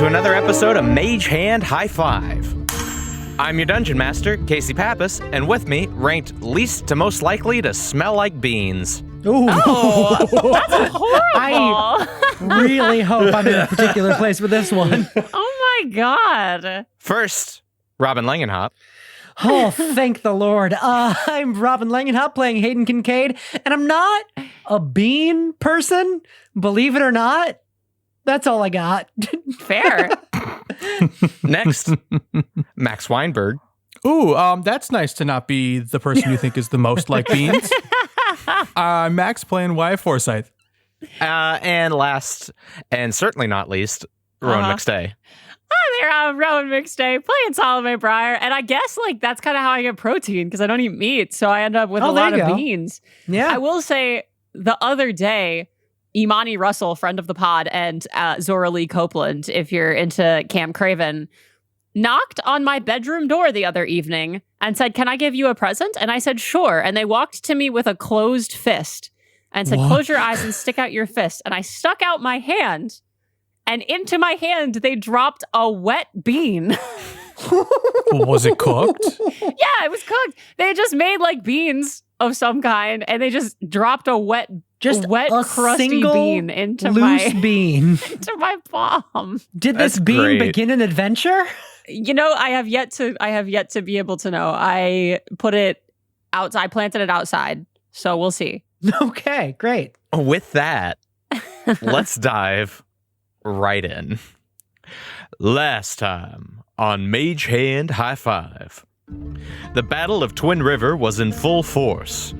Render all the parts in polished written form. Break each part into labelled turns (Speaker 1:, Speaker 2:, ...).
Speaker 1: to another episode of Mage Hand High Five. I'm your Dungeon Master, Casey Pappas, and with me, ranked least to most likely to smell like beans.
Speaker 2: Ooh.
Speaker 3: Oh, that's horrible.
Speaker 2: I really hope I'm in a particular place with this one.
Speaker 3: Oh my God.
Speaker 1: First, Robin Langenhop.
Speaker 2: Oh, thank the Lord. I'm Robin Langenhop playing Hayden Kincaid, and I'm not a bean person, believe it or not. That's all I got.
Speaker 3: Fair.
Speaker 1: Next, Max Weinberg.
Speaker 4: Ooh, that's nice to not be the person you think is the most like beans. Max playing Wyatt Forsyth.
Speaker 1: And last, and certainly not least, Rowan McStay.
Speaker 3: Hi there, I'm Rowan McStay playing Salome Briar, and I guess that's kind of how I get protein because I don't eat meat, so I end up with a lot of beans.
Speaker 2: Yeah.
Speaker 3: I will say the other day, Imani Russell, friend of the pod, and Zora Lee Copeland, if you're into Cam Craven, knocked on my bedroom door the other evening and said, "Can I give you a present?" And I said, "Sure." And they walked to me with a closed fist and said, "Close your eyes and stick out your fist." And I stuck out my hand, and into my hand, they dropped a wet bean.
Speaker 4: Was it cooked?
Speaker 3: Yeah, it was cooked. They just made beans of some kind, and they just dropped a wet,
Speaker 2: a
Speaker 3: crusty
Speaker 2: single
Speaker 3: bean into
Speaker 2: loose
Speaker 3: my
Speaker 2: bean.
Speaker 3: into my palm.
Speaker 2: Did this
Speaker 1: That's
Speaker 2: bean
Speaker 1: great.
Speaker 2: begin an adventure?
Speaker 3: I have yet to be able to know. I put it out. I planted it outside, so we'll see.
Speaker 2: Okay, great.
Speaker 1: With that, let's dive right in. Last time on Mage Hand High Five, the Battle of Twin River was in full force.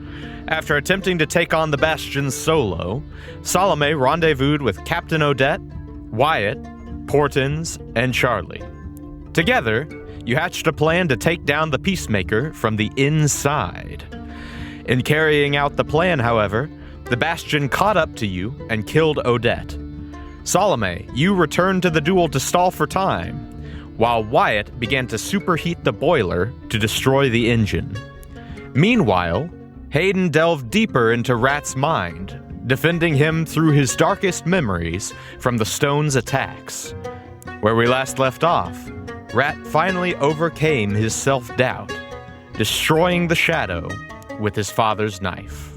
Speaker 1: After attempting to take on the Bastions solo, Salome rendezvoused with Captain Odette, Wyatt, Portins, and Charlie. Together, you hatched a plan to take down the Peacemaker from the inside. In carrying out the plan, however, the Bastion caught up to you and killed Odette. Salome, you returned to the duel to stall for time, while Wyatt began to superheat the boiler to destroy the engine. Meanwhile, Hayden delved deeper into Rat's mind, defending him through his darkest memories from the stone's attacks. Where we last left off, Rat finally overcame his self-doubt, destroying the shadow with his father's knife.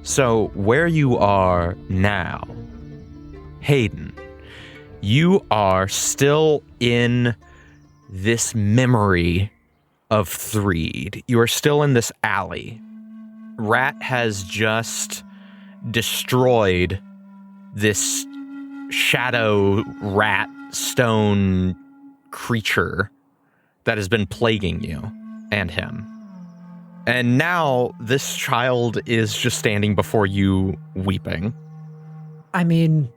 Speaker 1: So, where you are now, Hayden, you are still in this memory of Threed. You are still in this alley. Rat has just destroyed this shadow rat stone creature that has been plaguing you and him. And now this child is just standing before you weeping.
Speaker 2: I mean,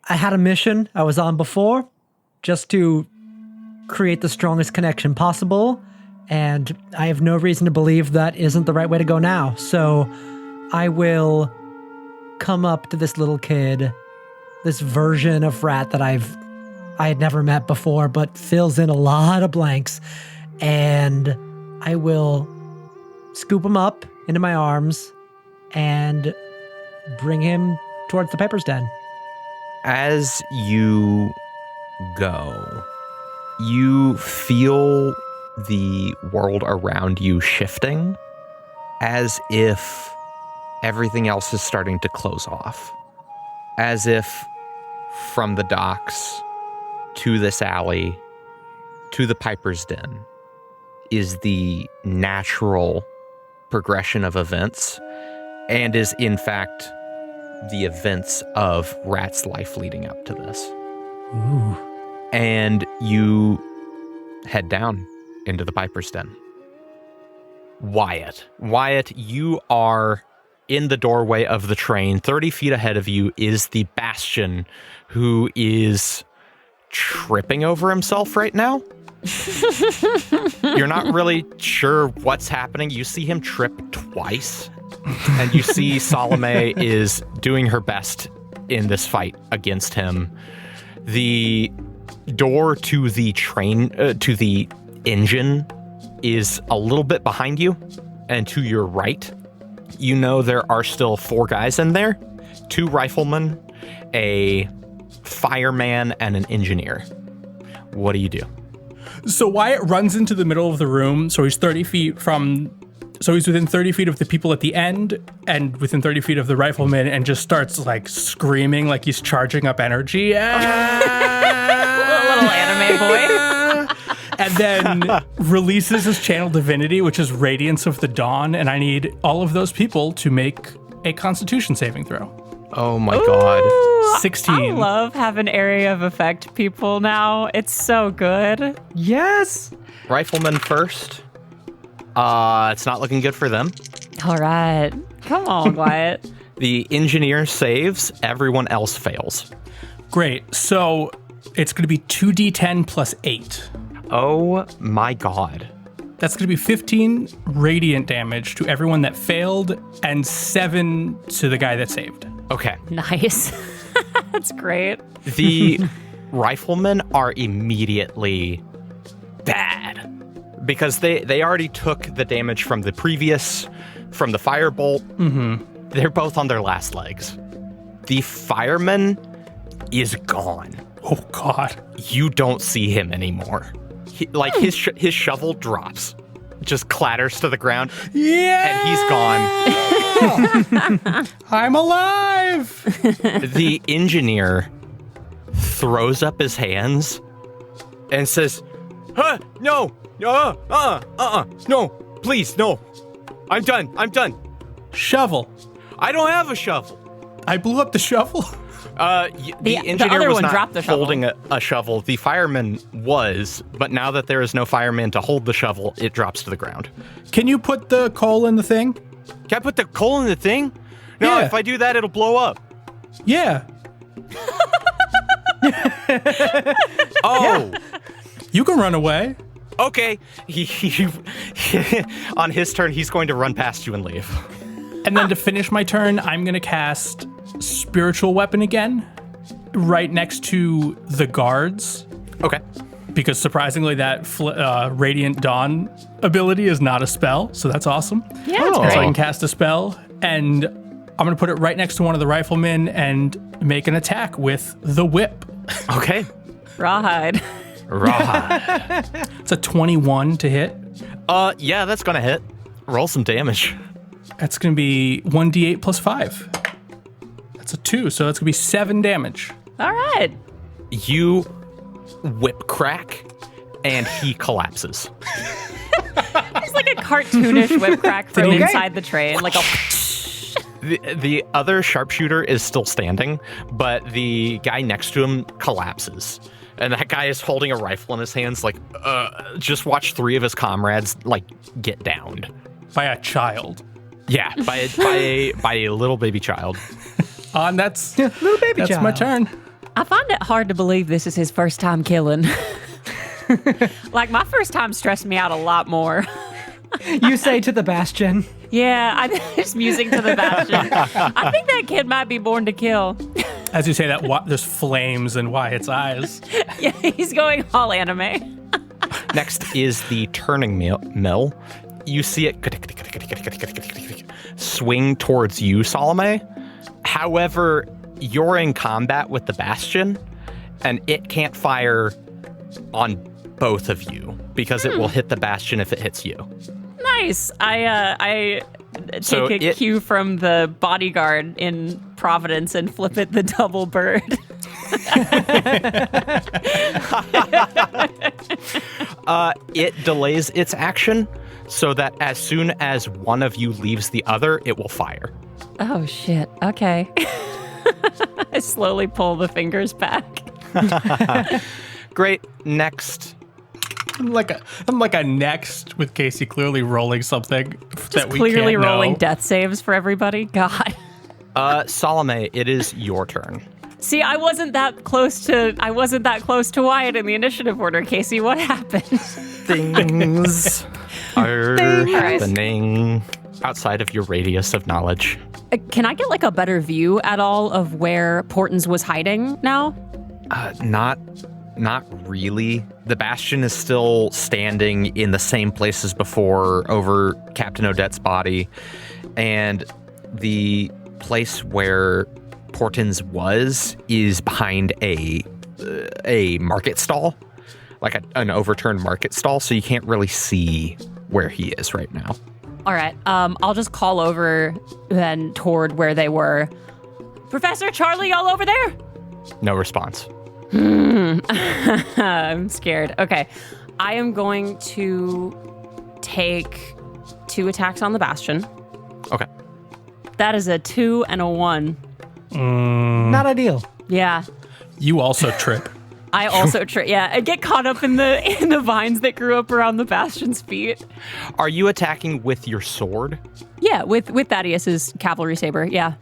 Speaker 2: I had a mission I was on before just to create the strongest connection possible, and I have no reason to believe that isn't the right way to go now. So I will come up to this little kid, this version of Rat that I had never met before, but fills in a lot of blanks, and I will scoop him up into my arms and bring him towards the Piper's Den.
Speaker 1: As you go, you feel the world around you shifting as if everything else is starting to close off. As if from the docks to this alley to the Piper's Den is the natural progression of events and is in fact the events of Rat's life leading up to this.
Speaker 2: Ooh.
Speaker 1: And you head down into the Piper's Den. Wyatt, you are in the doorway of the train. 30 feet ahead of you is the Bastion, who is tripping over himself right now. You're not really sure what's happening. You see him trip twice, and you see Salome is doing her best in this fight against him. The door to the train, to the engine, is a little bit behind you, and to your right, you know there are still 4 guys in there, 2 riflemen, a fireman, and an engineer. What do you do?
Speaker 4: So Wyatt runs into the middle of the room, so he's within 30 feet of the people at the end and within 30 feet of the rifleman, and just starts like screaming like he's charging up energy.
Speaker 3: Little anime boy.
Speaker 4: And then releases his channel divinity, which is Radiance of the Dawn, and I need all of those people to make a Constitution saving throw.
Speaker 1: Oh my god.
Speaker 4: 16.
Speaker 3: I love having area of effect people now. It's so good.
Speaker 2: Yes.
Speaker 1: Rifleman first. It's not looking good for them.
Speaker 3: All right. Come on, Wyatt.
Speaker 1: The engineer saves, everyone else fails.
Speaker 4: Great. So it's going to be 2d10 plus 8.
Speaker 1: Oh my god.
Speaker 4: That's going to be 15 radiant damage to everyone that failed and 7 to the guy that saved.
Speaker 1: Okay.
Speaker 3: Nice. That's great.
Speaker 1: The riflemen are immediately bad because they already took the damage from the firebolt. Mm-hmm. They're both on their last legs. The fireman is gone.
Speaker 4: Oh, God.
Speaker 1: You don't see him anymore. His shovel drops, just clatters to the ground.
Speaker 4: Yeah!
Speaker 1: And he's gone.
Speaker 4: I'm alive!
Speaker 1: The engineer throws up his hands and says, no, no, please, no. I'm done.
Speaker 4: Shovel.
Speaker 1: I don't have a shovel.
Speaker 4: I blew up the shovel.
Speaker 1: The engineer
Speaker 3: other
Speaker 1: was
Speaker 3: one
Speaker 1: not
Speaker 3: dropped the shovel.
Speaker 1: holding a shovel. The fireman was, but now that there is no fireman to hold the shovel, it drops to the ground.
Speaker 4: Can you put the coal in the thing?
Speaker 1: Can I put the coal in the thing? No,
Speaker 4: Yeah.
Speaker 1: if I do that, it'll blow up.
Speaker 4: Yeah.
Speaker 1: Oh,
Speaker 4: You can run away.
Speaker 1: okay. He on his turn, he's going to run past you and leave.
Speaker 4: And then to finish my turn, I'm going to cast Spiritual Weapon again, right next to the guards.
Speaker 1: Okay.
Speaker 4: Because surprisingly, that Radiant Dawn ability is not a spell, so that's awesome.
Speaker 3: Yeah, that's
Speaker 1: Oh.
Speaker 3: great.
Speaker 4: So I can cast a spell, and I'm going to put it right next to one of the riflemen and make an attack with the whip.
Speaker 1: Okay.
Speaker 3: Rawhide.
Speaker 1: Right.
Speaker 4: It's a 21 to hit.
Speaker 1: Yeah, that's gonna hit. Roll some damage.
Speaker 4: That's going to be 1d8 plus 5. That's a 2, so that's going to be 7 damage.
Speaker 3: All right.
Speaker 1: You whip crack, and he collapses.
Speaker 3: It's like a cartoonish whip crack from
Speaker 2: Okay.
Speaker 3: inside the train. Like a.
Speaker 1: The other sharpshooter is still standing, but the guy next to him collapses. And that guy is holding a rifle in his hands, just watch 3 of his comrades, get downed.
Speaker 4: By a child.
Speaker 1: Yeah, by a little baby child.
Speaker 4: And that's
Speaker 2: Little baby
Speaker 4: that's
Speaker 2: child.
Speaker 4: my turn.
Speaker 3: I find it hard to believe this is his first time killing. Like, my first time stressed me out a lot more.
Speaker 2: You say to the Bastion.
Speaker 3: Yeah, I'm just musing to the Bastion. I think that kid might be born to kill.
Speaker 4: As you say that, there's flames in Wyatt's eyes.
Speaker 3: Yeah, he's going all anime.
Speaker 1: Next is the turning mill. You see it swing towards you, Salome. However, you're in combat with the Bastion, and it can't fire on both of you because it will hit the Bastion if it hits you.
Speaker 3: Nice. I
Speaker 1: So
Speaker 3: take a cue from the bodyguard in Providence and flip it the double bird.
Speaker 1: It delays its action so that as soon as one of you leaves the other, it will fire.
Speaker 3: Oh, shit. Okay. I slowly pull the fingers back.
Speaker 1: Great. Next.
Speaker 4: I'm like a next with Casey clearly rolling something
Speaker 3: Just
Speaker 4: that we
Speaker 3: clearly
Speaker 4: can't
Speaker 3: rolling
Speaker 4: know.
Speaker 3: death saves for everybody. God.
Speaker 1: Salome, it is your turn.
Speaker 3: See, I wasn't that close to Wyatt in the initiative order, Casey. What happened?
Speaker 1: Things are happening outside of your radius of knowledge.
Speaker 3: Can I get like a better view at all of where Portons was hiding now?
Speaker 1: Not really. The Bastion is still standing in the same place as before over Captain Odette's body. And the place where Portins was is behind a market stall, like an overturned market stall, so you can't really see where he is right now.
Speaker 3: All right. I'll just call over then toward where they were. Professor Charlie, y'all over there?
Speaker 1: No response.
Speaker 3: I'm scared. Okay. I am going to take 2 attacks on the Bastion.
Speaker 1: Okay.
Speaker 3: That is a 2 and a 1.
Speaker 2: Not ideal.
Speaker 3: Yeah.
Speaker 4: You also trip.
Speaker 3: I also I get caught up in the vines that grew up around the Bastion's feet.
Speaker 1: Are you attacking with your sword?
Speaker 3: Yeah, with Thaddeus's cavalry saber. Yeah.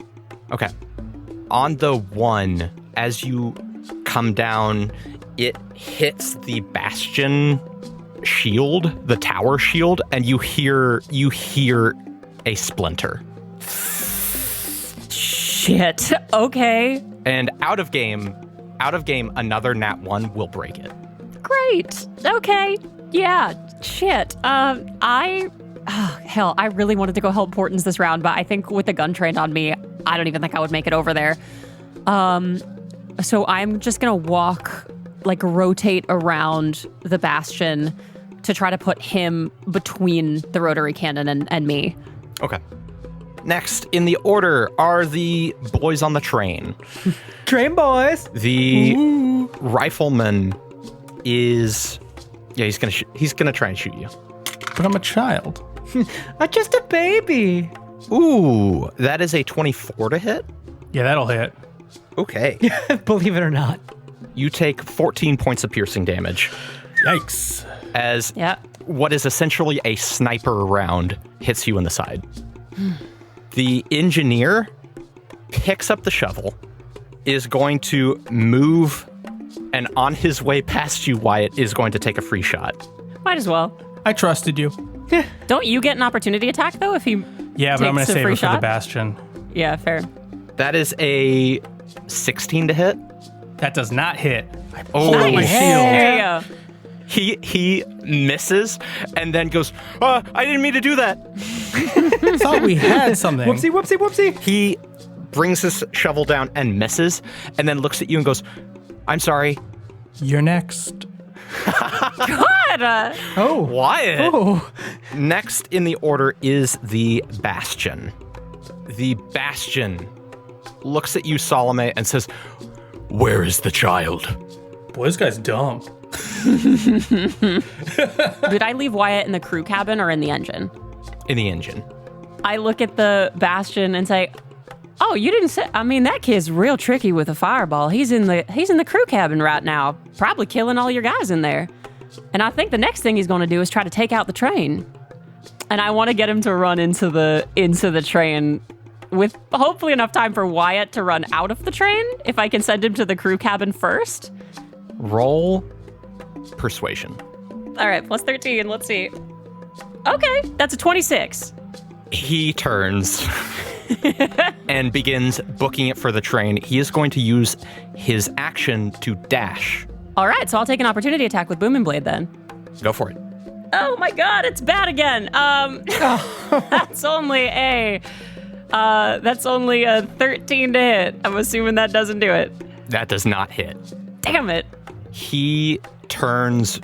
Speaker 1: Okay. On the 1, as you come down, it hits the Bastion shield, the tower shield, and you hear a splinter.
Speaker 3: Shit. Okay.
Speaker 1: And out of game, another nat 1 will break it.
Speaker 3: Great. Okay. Yeah. Shit. I really wanted to go help Portins this round, but I think with the gun trained on me, I don't even think I would make it over there. So I'm just gonna rotate around the Bastion to try to put him between the rotary cannon and me.
Speaker 1: Okay. Next in the order are the boys on the train.
Speaker 2: Train boys.
Speaker 1: The rifleman is, he's gonna try and shoot you.
Speaker 4: But I'm a child.
Speaker 2: I'm just a baby.
Speaker 1: Ooh, that is a 24 to hit.
Speaker 4: Yeah, that'll hit.
Speaker 1: Okay.
Speaker 2: Believe it or not.
Speaker 1: You take 14 points of piercing damage
Speaker 4: Yikes.
Speaker 1: as what is essentially a sniper round hits you in the side. The engineer picks up the shovel, is going to move, and on his way past you, Wyatt is going to take a free shot.
Speaker 3: Might as well.
Speaker 4: I trusted you.
Speaker 3: Don't you get an opportunity attack though if he
Speaker 4: Yeah, but I'm going
Speaker 3: takes
Speaker 4: to
Speaker 3: a
Speaker 4: save
Speaker 3: free
Speaker 4: it for
Speaker 3: shot?
Speaker 4: the Bastion.
Speaker 3: Yeah, fair.
Speaker 1: That is a 16 to hit.
Speaker 4: That does not hit. I
Speaker 1: Oh,
Speaker 4: pulled out my
Speaker 3: Nice.
Speaker 4: shield.
Speaker 3: There you go.
Speaker 1: He misses and then goes, I didn't mean to do that.
Speaker 4: I thought we had something.
Speaker 2: Whoopsie, whoopsie, whoopsie.
Speaker 1: He brings his shovel down and misses and then looks at you and goes, I'm sorry.
Speaker 4: You're next.
Speaker 3: God.
Speaker 2: Oh.
Speaker 1: Wyatt.
Speaker 2: Oh.
Speaker 1: Next in the order is the Bastion. The Bastion looks at you, Salome, and says, where is the child?
Speaker 4: Boy, this guy's dumb.
Speaker 3: Did I leave Wyatt in the crew cabin or in the engine?
Speaker 1: In the engine.
Speaker 3: I look at the Bastion and say, oh, you didn't say, I mean, that kid's real tricky with a fireball. He's in the crew cabin right now, probably killing all your guys in there. And I think the next thing he's going to do is try to take out the train. And I want to get him to run into the train with hopefully enough time for Wyatt to run out of the train, if I can send him to the crew cabin first.
Speaker 1: Roll persuasion.
Speaker 3: All right, plus 13, let's see. Okay, that's a 26.
Speaker 1: He turns and begins booking it for the train. He is going to use his action to dash.
Speaker 3: All right, so I'll take an opportunity attack with Booming Blade then.
Speaker 1: Go for it.
Speaker 3: Oh my god, it's bad again. That's only a 13 to hit. I'm assuming that doesn't do it.
Speaker 1: That does not hit.
Speaker 3: Damn it.
Speaker 1: He turns,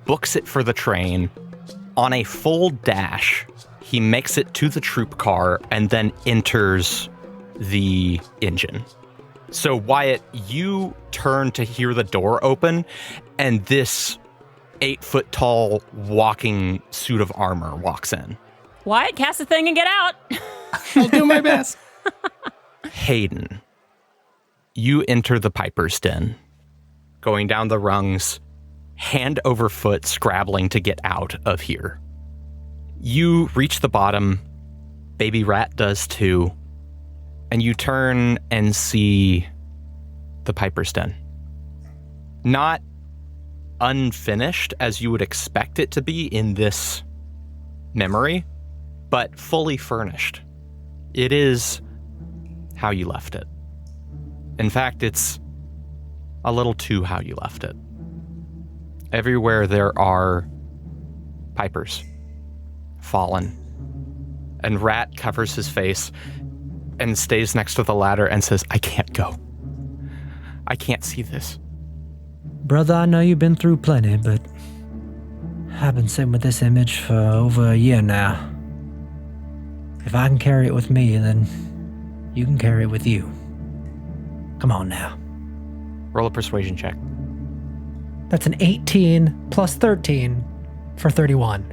Speaker 1: books it for the train. On a full dash, he makes it to the troop car and then enters the engine. So Wyatt, you turn to hear the door open, and this 8-foot-tall walking suit of armor walks in.
Speaker 3: Wyatt, cast the thing and get out.
Speaker 4: I'll do my best.
Speaker 1: Hayden, you enter the Piper's Den, going down the rungs, hand over foot, scrabbling to get out of here. You reach the bottom, Baby Rat does too, and you turn and see the Piper's Den. Not unfinished as you would expect it to be in this memory, but fully furnished. It is how you left it. In fact, it's a little too how you left it. Everywhere there are pipers, fallen, and Rat covers his face. and stays next to the ladder and says, I can't go. I can't see this.
Speaker 2: Brother, I know you've been through plenty, but I've been sitting with this image for over a year now. If I can carry it with me, then you can carry it with you. Come on now.
Speaker 1: Roll a persuasion check.
Speaker 2: That's an 18 plus 13 for 31.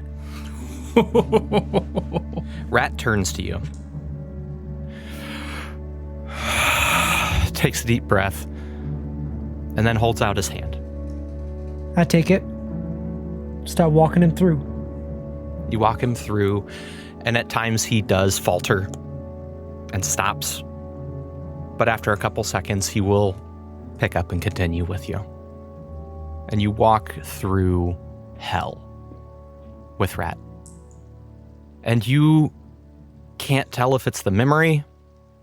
Speaker 1: Rat turns to you. Takes a deep breath and then holds out his hand.
Speaker 2: I take it. Start walking him through.
Speaker 1: You walk him through, and at times he does falter and stops. But after a couple seconds, he will pick up and continue with you. And you walk through hell with Rat. And you can't tell if it's the memory.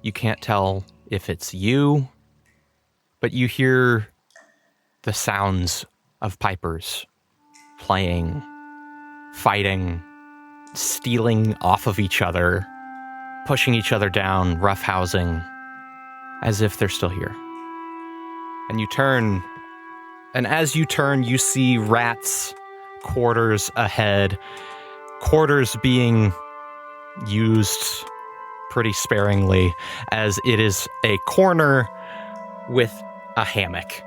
Speaker 1: You can't tell if it's you. But you hear the sounds of pipers playing, fighting, stealing off of each other, pushing each other down, roughhousing, as if they're still here. And you turn, and as you turn, you see Rat's quarters ahead, quarters being used pretty sparingly, as it is a corner with a hammock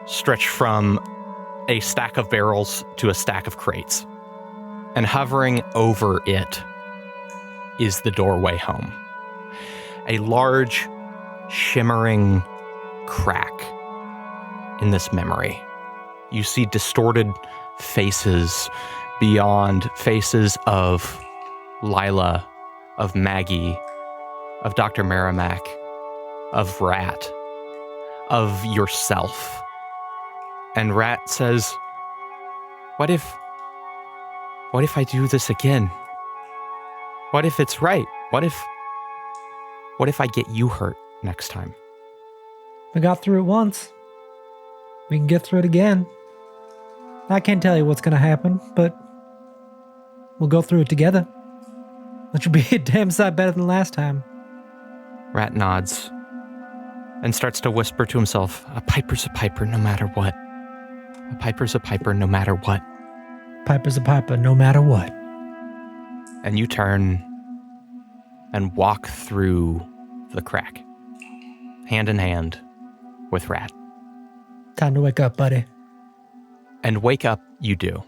Speaker 1: stretched from a stack of barrels to a stack of crates. And hovering over it is the doorway home. A large, shimmering crack in this memory. You see distorted faces beyond faces of Lila, of Maggie, of Dr. Merrimack, of Rat, of yourself. And Rat says, What if I do this again? What if it's right? What if I get you hurt next time?
Speaker 2: We got through it once. We can get through it again. I can't tell you what's going to happen, but we'll go through it together. That should be a damn sight better than last time.
Speaker 1: Rat nods and starts to whisper to himself, a piper's a piper no matter what. A piper's a piper no matter what.
Speaker 2: Piper's a piper no matter what.
Speaker 1: And you turn and walk through the crack, hand in hand with Rat.
Speaker 2: Time to wake up, buddy.
Speaker 1: And wake up, you do.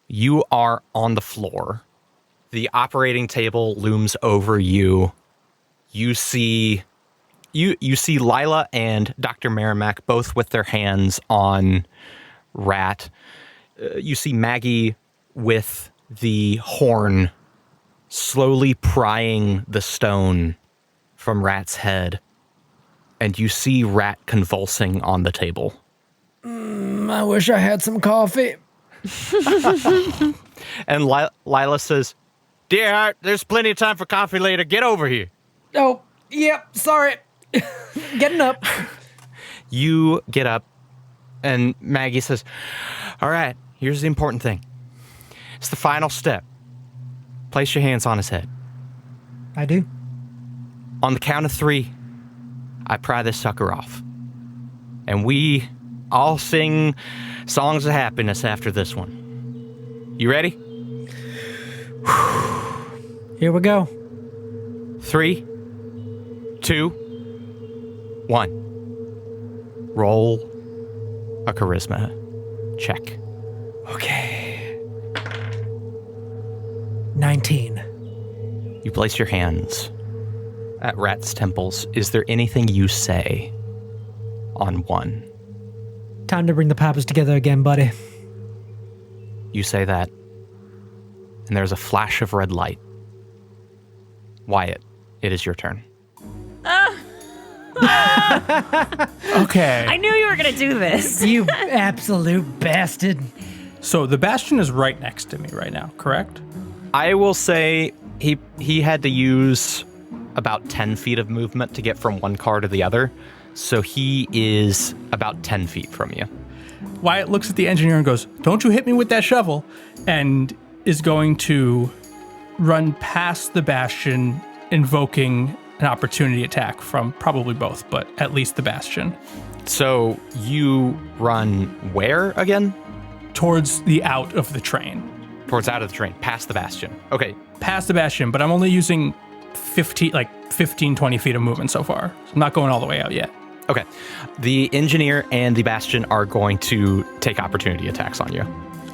Speaker 1: You are on the floor. The operating table looms over you. You see Lila and Dr. Merrimack both with their hands on Rat. You see Maggie with the horn slowly prying the stone from Rat's head. And you see Rat convulsing on the table.
Speaker 2: I wish I had some coffee.
Speaker 1: And Lila says, Dear heart, there's plenty of time for coffee later. Get over here.
Speaker 2: Oh, yep, sorry. Getting up.
Speaker 1: You get up, and Maggie says, All right, here's the important thing. It's the final step. Place your hands on his head.
Speaker 2: I do.
Speaker 1: On the count of 3, I pry this sucker off. And we all sing songs of happiness after this one. You ready?
Speaker 2: Here we go.
Speaker 1: 3, 2, 1. Roll a charisma check.
Speaker 2: Okay. 19.
Speaker 1: You place your hands at Rat's temples. Is there anything you say on 1?
Speaker 2: Time to bring the pipers together again, buddy.
Speaker 1: You say that, and there's a flash of red light. Wyatt, it is your turn.
Speaker 4: Okay.
Speaker 3: I knew you were going to do this.
Speaker 2: You absolute bastard.
Speaker 4: So the bastion is right next to me right now, correct?
Speaker 1: I will say he had to use about 10 feet of movement to get from one car to the other. So he is about 10 feet from you.
Speaker 4: Wyatt looks at the engineer and goes, Don't you hit me with that shovel, and is going to run past the bastion invoking an opportunity attack from probably both, but at least the Bastion.
Speaker 1: So you run where again?
Speaker 4: Towards the out of the train.
Speaker 1: Towards out of the train, past the Bastion. Okay.
Speaker 4: Past the Bastion, but I'm only using 15, 20 feet of movement so far. So I'm not going all the way out yet.
Speaker 1: Okay. The engineer and the Bastion are going to take opportunity attacks on you.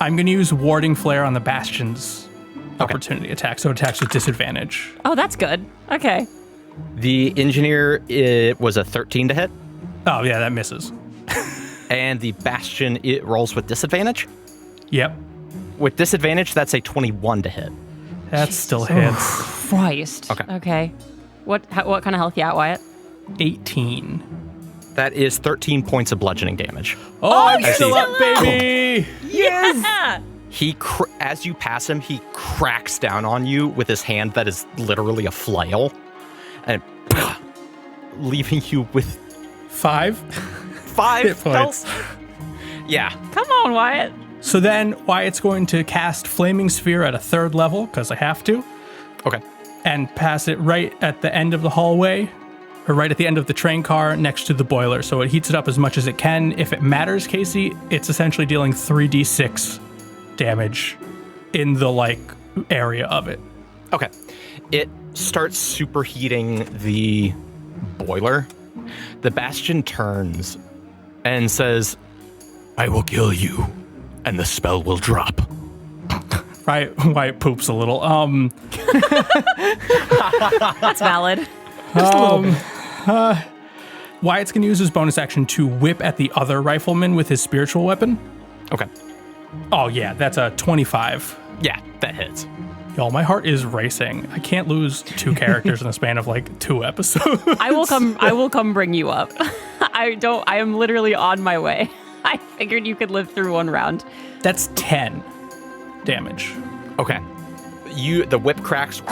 Speaker 4: I'm going to use Warding Flare on the Bastion's opportunity attack, so it attacks with disadvantage.
Speaker 3: Oh, that's good. Okay.
Speaker 1: The engineer, it was a 13 to hit.
Speaker 4: Oh, yeah, that misses.
Speaker 1: And the Bastion, it rolls with disadvantage.
Speaker 4: Yep.
Speaker 1: With disadvantage, that's a 21 to hit.
Speaker 4: That still hits.
Speaker 3: Christ. Okay. What kind of health you at, Wyatt?
Speaker 4: 18.
Speaker 1: That is 13 points of bludgeoning damage.
Speaker 4: Oh, I'm still up, baby!
Speaker 3: Yes!
Speaker 1: As you pass him, he cracks down on you with his hand that is literally a flail, and leaving you with
Speaker 4: 5
Speaker 1: hit
Speaker 4: points.
Speaker 1: Yeah.
Speaker 3: Come on, Wyatt.
Speaker 4: So then Wyatt's going to cast Flaming Sphere at a 3rd level, because I have to.
Speaker 1: Okay.
Speaker 4: And pass it right at the end of the hallway, or right at the end of the train car next to the boiler. So it heats it up as much as it can. If it matters, Casey, it's essentially dealing 3d6 damage in the area of it.
Speaker 1: Okay. It starts superheating the boiler. The Bastion turns and says, "I will kill you, and the spell will drop."
Speaker 4: Right, Wyatt poops a little.
Speaker 3: That's valid.
Speaker 4: Wyatt's going to use his bonus action to whip at the other rifleman with his spiritual weapon.
Speaker 1: Okay.
Speaker 4: Oh, yeah, that's a 25.
Speaker 1: Yeah, that hits.
Speaker 4: Y'all, my heart is racing. I can't lose 2 characters in the span of 2 episodes.
Speaker 3: I will come bring you up. I am literally on my way. I figured you could live through 1 round.
Speaker 4: That's 10 damage.
Speaker 1: Okay. The whip cracks,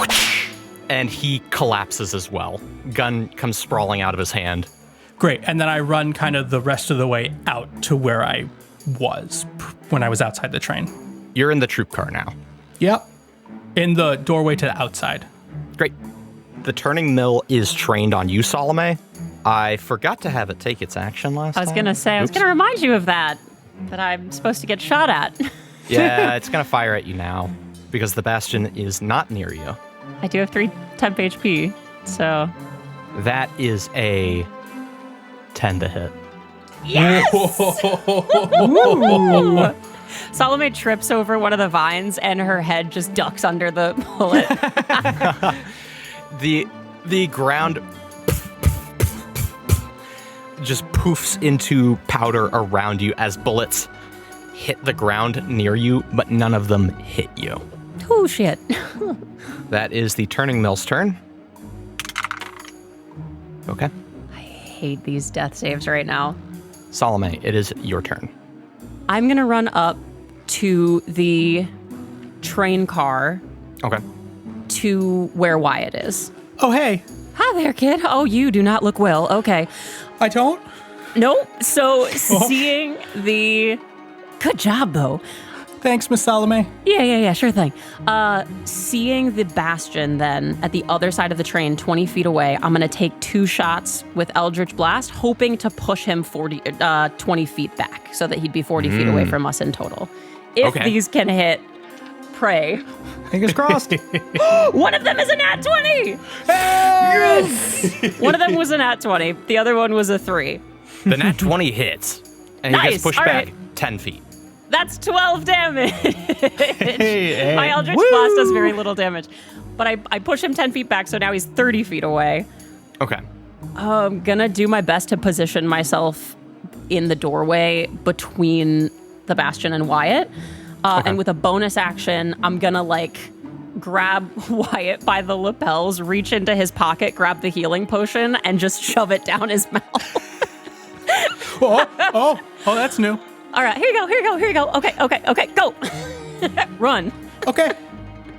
Speaker 1: and he collapses as well. Gun comes sprawling out of his hand.
Speaker 4: Great. And then I run kind of the rest of the way out to where I was when I was outside the train.
Speaker 1: You're in the troop car now.
Speaker 4: Yep. In the doorway to the outside.
Speaker 1: Great. The turning mill is trained on you, Salome. I forgot to have it take its action last time.
Speaker 3: I was going to say, I was going to remind you of that I'm supposed to get shot at.
Speaker 1: Yeah, it's going to fire at you now because the Bastion is not near you.
Speaker 3: I do have 3 temp HP, so...
Speaker 1: That is a 10 to hit.
Speaker 3: Yes! Salome trips over one of the vines and her head just ducks under the bullet.
Speaker 1: The ground just poofs into powder around you as bullets hit the ground near you, but none of them hit you.
Speaker 3: Oh, shit.
Speaker 1: That is the turning mill's turn. Okay.
Speaker 3: I hate these death saves right now.
Speaker 1: Salome, it is your turn.
Speaker 3: I'm going to run up to the train car
Speaker 1: Okay.
Speaker 3: to where Wyatt is.
Speaker 4: Oh, hey.
Speaker 3: Hi there, kid. Oh, you do not look well. Okay.
Speaker 4: I don't?
Speaker 3: Nope. So seeing the... Good job, though.
Speaker 4: Thanks, Miss Salome.
Speaker 3: Yeah, sure thing. Seeing the Bastion then at the other side of the train, 20 feet away, I'm going to take 2 shots with Eldritch Blast, hoping to push him 20 feet back so that he'd be 40 feet away from us in total. If these can hit, pray.
Speaker 2: Fingers crossed.
Speaker 3: One of them is a nat 20! Yes! One of them was a nat 20. The other one was a 3.
Speaker 1: The nat 20 hits, and he gets pushed back 10 feet.
Speaker 3: That's 12 damage.
Speaker 1: Hey.
Speaker 3: My Eldritch Blast does very little damage. But I push him 10 feet back, so now he's 30 feet away.
Speaker 1: Okay.
Speaker 3: I'm gonna do my best to position myself in the doorway between the Bastion and Wyatt. And with a bonus action, I'm gonna grab Wyatt by the lapels, reach into his pocket, grab the healing potion, and just shove it down his mouth.
Speaker 4: Oh, that's new.
Speaker 3: All right, here you go. Okay, go. Run.
Speaker 4: Okay.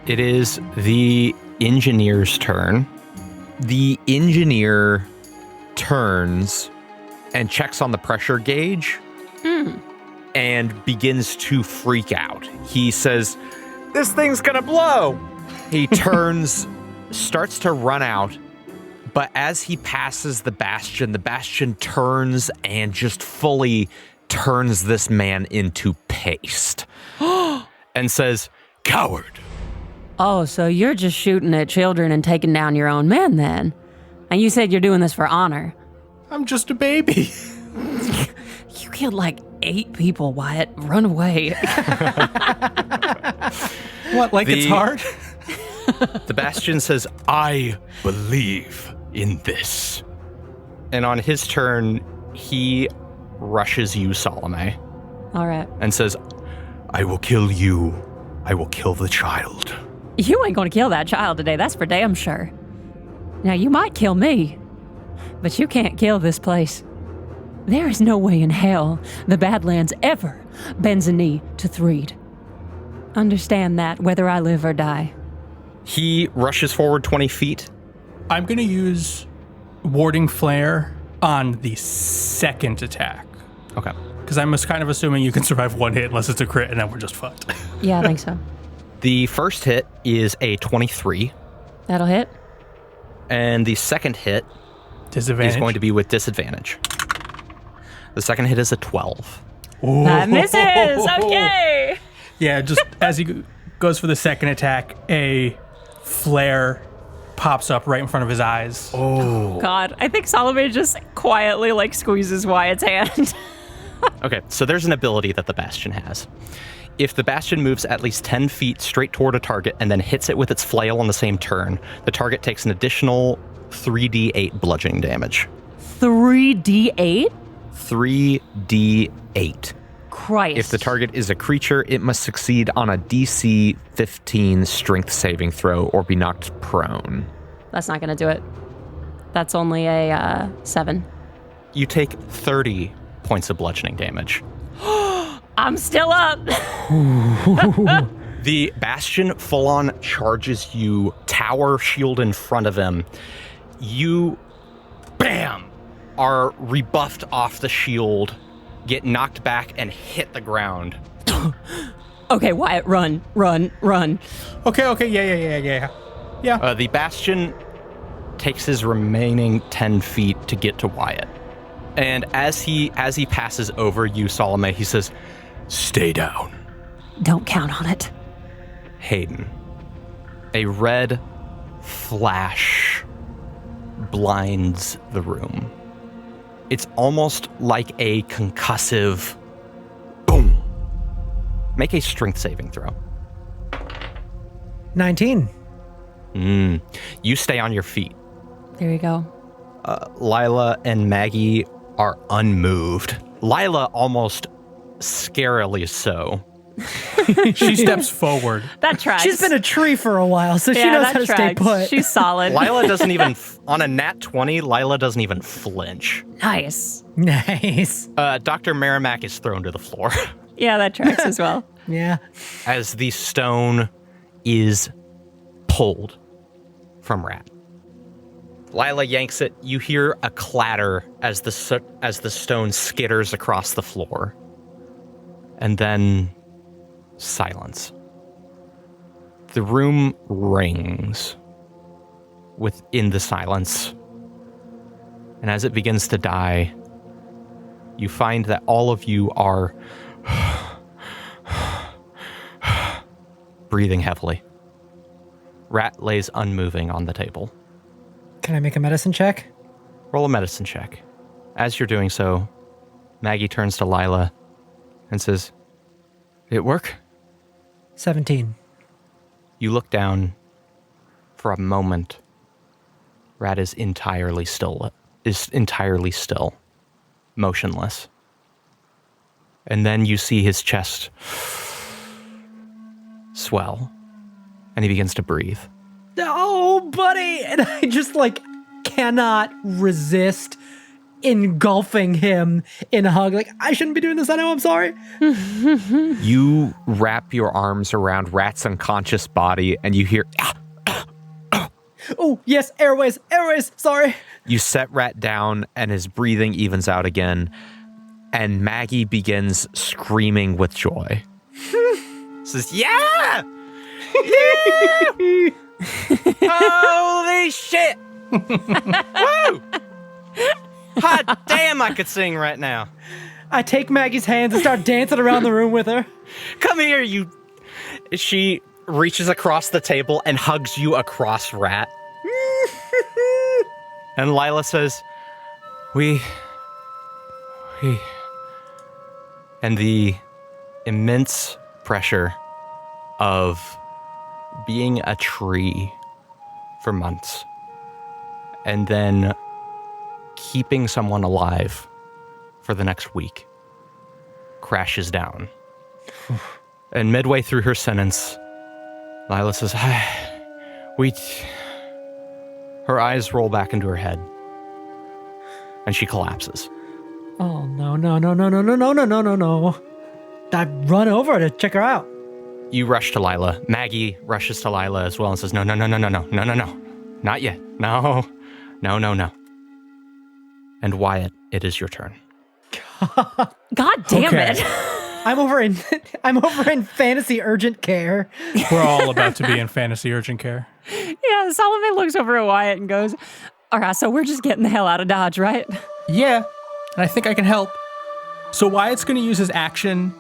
Speaker 1: It is the engineer's turn. The engineer turns and checks on the pressure gauge and begins to freak out. He says, "This thing's gonna blow." He turns starts to run out, but as he passes the bastion turns and just fully turns this man into paste and says, "Coward."
Speaker 3: Oh, so you're just shooting at children and taking down your own men then? And you said you're doing this for honor.
Speaker 4: I'm just a baby.
Speaker 3: You killed like 8 people, Wyatt. Run away.
Speaker 4: What, like it's hard?
Speaker 1: The bastion says, "I believe in this." And on his turn, he rushes you, Salome,
Speaker 3: All right.
Speaker 1: and says, "I will kill you. I will kill the child."
Speaker 3: You ain't gonna kill that child today, that's for damn sure. Now, you might kill me, but you can't kill this place. There is no way in hell the Badlands ever bends a knee to Threed. Understand that, whether I live or die.
Speaker 1: He rushes forward 20 feet.
Speaker 4: I'm going to use Warding Flare on the second attack.
Speaker 1: Okay.
Speaker 4: Because I'm kind of assuming you can survive one hit unless it's a crit, and then we're just fucked.
Speaker 3: Yeah, I think so.
Speaker 1: The first hit is a 23,
Speaker 3: That'll hit.
Speaker 1: and the second hit
Speaker 4: Disadvantage.
Speaker 1: is going to be with disadvantage. The second hit is a 12.
Speaker 4: Ooh.
Speaker 3: That misses! Okay!
Speaker 4: Yeah, just as he goes for the second attack, a flare pops up right in front of his eyes.
Speaker 1: Oh.
Speaker 3: God, I think Salome just quietly like squeezes Wyatt's hand.
Speaker 1: Okay, so there's an ability that the Bastion has. If the Bastion moves at least 10 feet straight toward a target and then hits it with its flail on the same turn, the target takes an additional 3d8 bludgeoning damage.
Speaker 3: 3d8?
Speaker 1: 3d8.
Speaker 3: Christ.
Speaker 1: If the target is a creature, it must succeed on a DC 15 strength saving throw or be knocked prone.
Speaker 3: That's not gonna do it. That's only a 7.
Speaker 1: You take 30 points of bludgeoning damage.
Speaker 3: I'm still up.
Speaker 1: The Bastion full-on charges you, tower shield in front of him. You, bam, are rebuffed off the shield, get knocked back, and hit the ground.
Speaker 3: Okay, Wyatt, run.
Speaker 4: Okay, yeah.
Speaker 1: The Bastion takes his remaining 10 feet to get to Wyatt. And as he passes over you, Salome, he says, "Stay down."
Speaker 3: Don't count on it.
Speaker 1: Hayden. A red flash blinds the room. It's almost like a concussive boom. Make a strength saving throw.
Speaker 2: 19.
Speaker 1: You stay on your feet.
Speaker 3: There you go.
Speaker 1: Lila and Maggie are unmoved. Lila almost scarily so.
Speaker 4: She steps forward.
Speaker 3: That tracks.
Speaker 2: She's been a tree for a while, so she
Speaker 3: yeah,
Speaker 2: knows
Speaker 3: that
Speaker 2: how to stay
Speaker 3: tracks.
Speaker 2: put.
Speaker 3: She's solid.
Speaker 1: Lila doesn't even, on a nat 20, Lila doesn't even flinch.
Speaker 3: Nice.
Speaker 2: Nice.
Speaker 1: Dr. Merrimack is thrown to the floor
Speaker 3: Yeah, that tracks as well.
Speaker 2: Yeah.
Speaker 1: as the stone is pulled from Rat. Lila yanks it. You hear a clatter as the stone skitters across the floor. And then silence. The room rings within the silence. And as it begins to die, you find that all of you are breathing heavily. Rat lays unmoving on the table.
Speaker 2: Can I make a medicine check?
Speaker 1: Roll a medicine check. As you're doing so, Maggie turns to Lila and says, "Did it work?"
Speaker 2: 17.
Speaker 1: You look down. For a moment, Rat is entirely still, motionless. And then you see his chest swell, and he begins to breathe.
Speaker 2: Oh, buddy! And I just cannot resist engulfing him in a hug. I shouldn't be doing this. I know, I'm sorry.
Speaker 1: You wrap your arms around Rat's unconscious body, and you hear,
Speaker 2: Oh, yes, airways, sorry.
Speaker 1: you set Rat down, and his breathing evens out again, and Maggie begins screaming with joy. Says, "Yeah! Yeah! Holy shit! Woo! Hot damn, I could sing right now.
Speaker 2: I take Maggie's hands and start dancing around the room with her.
Speaker 1: Come here, you. She reaches across the table and hugs you across Rat. And Lila says, we. And the immense pressure of being a tree for months and then keeping someone alive for the next week crashes down. And midway through her sentence, Lila says, her eyes roll back into her head and she collapses.
Speaker 2: Oh, no. I run over to check her out.
Speaker 1: You rush to Lila. Maggie rushes to Lila as well and says, no. Not yet. No. And Wyatt, it is your turn.
Speaker 3: God damn it.
Speaker 2: I'm over in fantasy urgent care.
Speaker 4: We're all about to be in fantasy urgent care.
Speaker 3: Yeah, Salome looks over at Wyatt and goes, all right, so we're just getting the hell out of Dodge, right?
Speaker 4: Yeah, and I think I can help. So Wyatt's going to use his action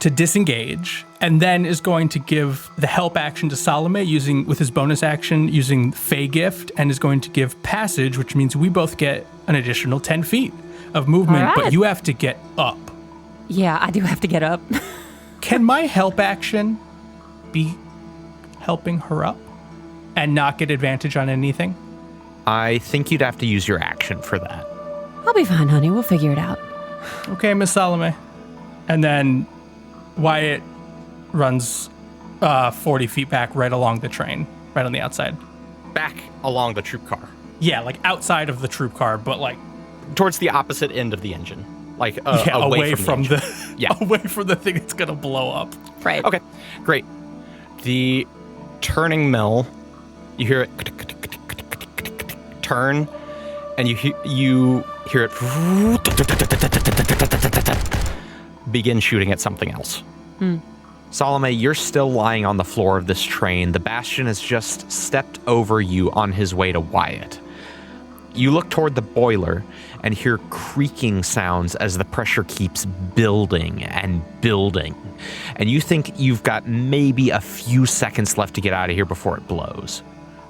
Speaker 4: to disengage, and then is going to give the help action to Salome with his bonus action using Fey Gift, and is going to give passage, which means we both get an additional 10 feet of movement,
Speaker 3: All right.
Speaker 4: but you have to get up.
Speaker 3: Yeah, I do have to get up.
Speaker 4: Can my help action be helping her up and not get advantage on anything?
Speaker 1: I think you'd have to use your action for that.
Speaker 3: I'll be fine, honey. We'll figure it out.
Speaker 4: Okay, Miss Salome. And then Wyatt runs 40 feet back right along the train, right on the outside.
Speaker 1: Back along the troop car.
Speaker 4: Yeah, like outside of the troop car, but like
Speaker 1: Towards the opposite end of the engine. Like
Speaker 4: away
Speaker 1: from
Speaker 4: the
Speaker 1: Yeah.
Speaker 4: away from the thing that's gonna blow up.
Speaker 3: Right.
Speaker 1: Okay, great. The turning mill, you hear it turn, and you hear it begin shooting at something else. Salome, you're still lying on the floor of this train. The Bastion has just stepped over you on his way to Wyatt. You look toward the boiler and hear creaking sounds as the pressure keeps building and building. And you think you've got maybe a few seconds left to get out of here before it blows.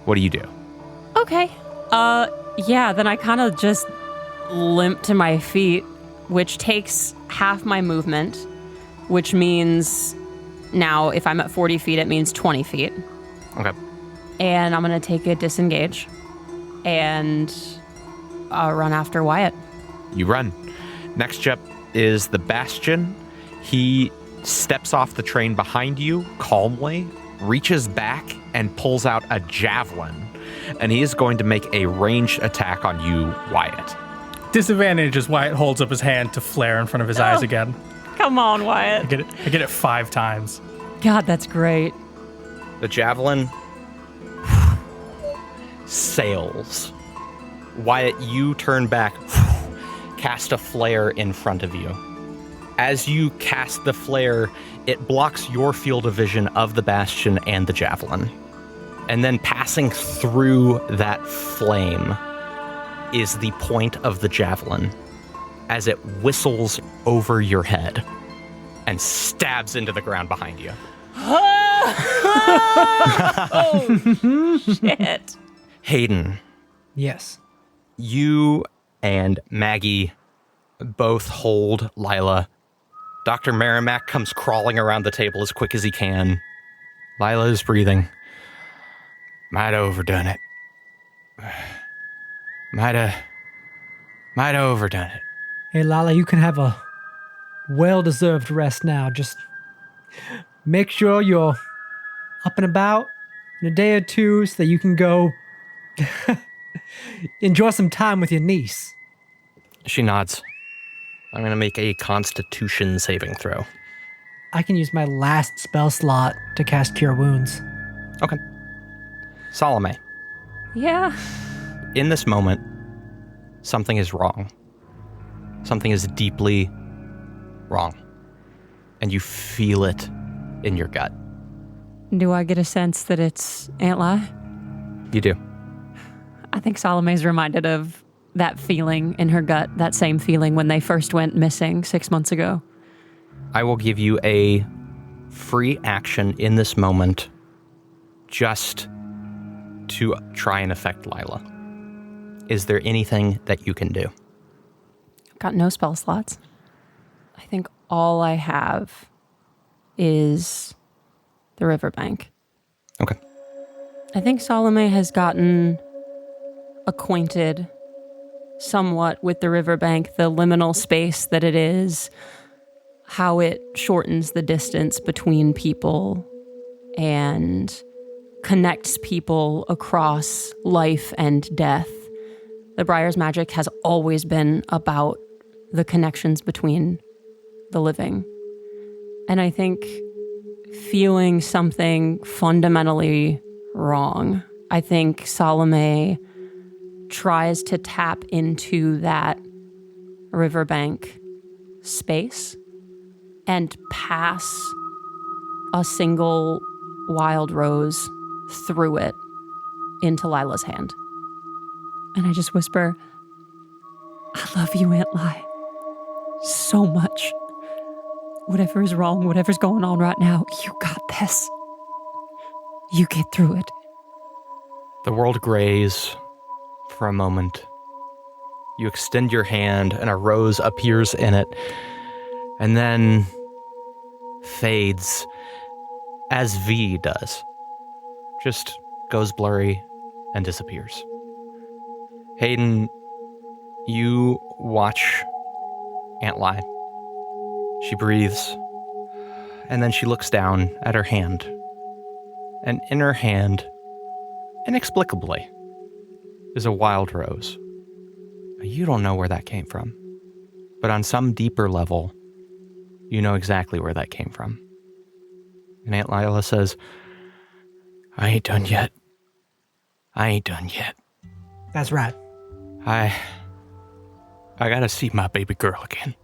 Speaker 1: What do you do?
Speaker 3: Okay. Yeah, then I kind of just limp to my feet, which takes half my movement, which means now if I'm at 40 feet, it means 20 feet.
Speaker 1: Okay.
Speaker 3: And I'm going to take a disengage and run after Wyatt.
Speaker 1: You run. Next up is the Bastion. He steps off the train behind you calmly, reaches back, and pulls out a javelin. And he is going to make a ranged attack on you, Wyatt.
Speaker 4: Disadvantage is Wyatt holds up his hand to flare in front of his eyes again.
Speaker 3: Come on, Wyatt.
Speaker 4: I get it 5 times.
Speaker 3: God, that's great.
Speaker 1: The javelin sails. Wyatt, you turn back, cast a flare in front of you. As you cast the flare, it blocks your field of vision of the Bastion and the javelin. And then passing through that flame is the point of the javelin as it whistles over your head and stabs into the ground behind you.
Speaker 3: Oh, shit.
Speaker 1: Hayden,
Speaker 2: Yes.
Speaker 1: you and Maggie both hold Lila. Dr. Merrimack comes crawling around the table as quick as he can. Lila is breathing. Might have overdone it. Might have overdone it.
Speaker 2: Hey, Lala, you can have a well-deserved rest now. Just make sure you're up and about in a day or two so that you can go enjoy some time with your niece.
Speaker 1: She nods. I'm going to make a Constitution saving throw.
Speaker 2: I can use my last spell slot to cast Cure Wounds.
Speaker 1: Okay. Salome,
Speaker 3: Yeah.
Speaker 1: in this moment, something is wrong. Something is deeply wrong. And you feel it in your gut.
Speaker 3: Do I get a sense that it's Aunt Lai?
Speaker 1: You do.
Speaker 3: I think Salome's reminded of that feeling in her gut, that same feeling when they first went missing 6 months ago.
Speaker 1: I will give you a free action in this moment just to try and affect Lila. Is there anything that you can do?
Speaker 3: Got no spell slots. I think all I have is the Riverbank.
Speaker 1: Okay.
Speaker 3: I think Salome has gotten acquainted somewhat with the Riverbank, the liminal space that it is, how it shortens the distance between people and connects people across life and death. The Briars magic has always been about the connections between the living. And I think feeling something fundamentally wrong, I think Salome tries to tap into that riverbank space and pass a single wild rose through it into Lila's hand. And I just whisper, I love you, Aunt Li, so much. Whatever is wrong, whatever's going on right now, you got this. You get through it.
Speaker 1: The world grays for a moment. You extend your hand and a rose appears in it and then fades as V does. Just goes blurry and disappears. Hayden, you watch Aunt Li. She breathes, and then she looks down at her hand. And in her hand, inexplicably, is a wild rose. You don't know where that came from. But on some deeper level, you know exactly where that came from. And Aunt Lila says, I ain't done yet. I ain't done yet.
Speaker 2: That's right.
Speaker 1: I gotta see my baby girl again.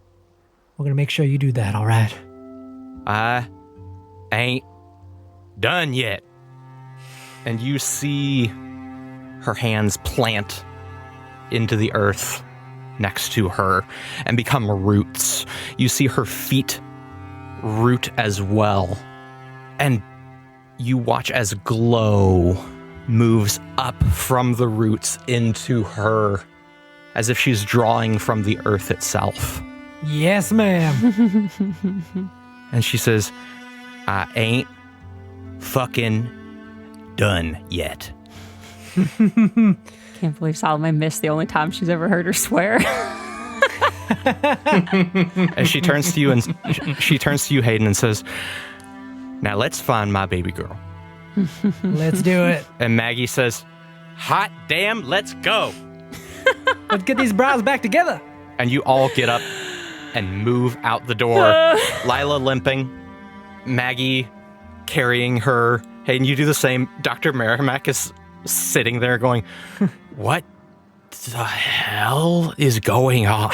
Speaker 2: We're going to make sure you do that, all right?
Speaker 1: I ain't done yet. And you see her hands plant into the earth next to her and become roots. You see her feet root as well. And you watch as glow moves up from the roots into her, as if she's drawing from the earth itself.
Speaker 2: Yes, ma'am.
Speaker 1: And she says, I ain't fucking done yet.
Speaker 3: Can't believe Salome missed the only time she's ever heard her swear.
Speaker 1: And she turns to you and she turns to you, Hayden, and says, now let's find my baby girl.
Speaker 2: Let's do it.
Speaker 1: And Maggie says, hot damn, let's go.
Speaker 2: Let's get these brows back together.
Speaker 1: And you all get up and move out the door. Lila limping, Maggie carrying her. Hayden, you do the same. Dr. Merrimack is sitting there going, what the hell is going on?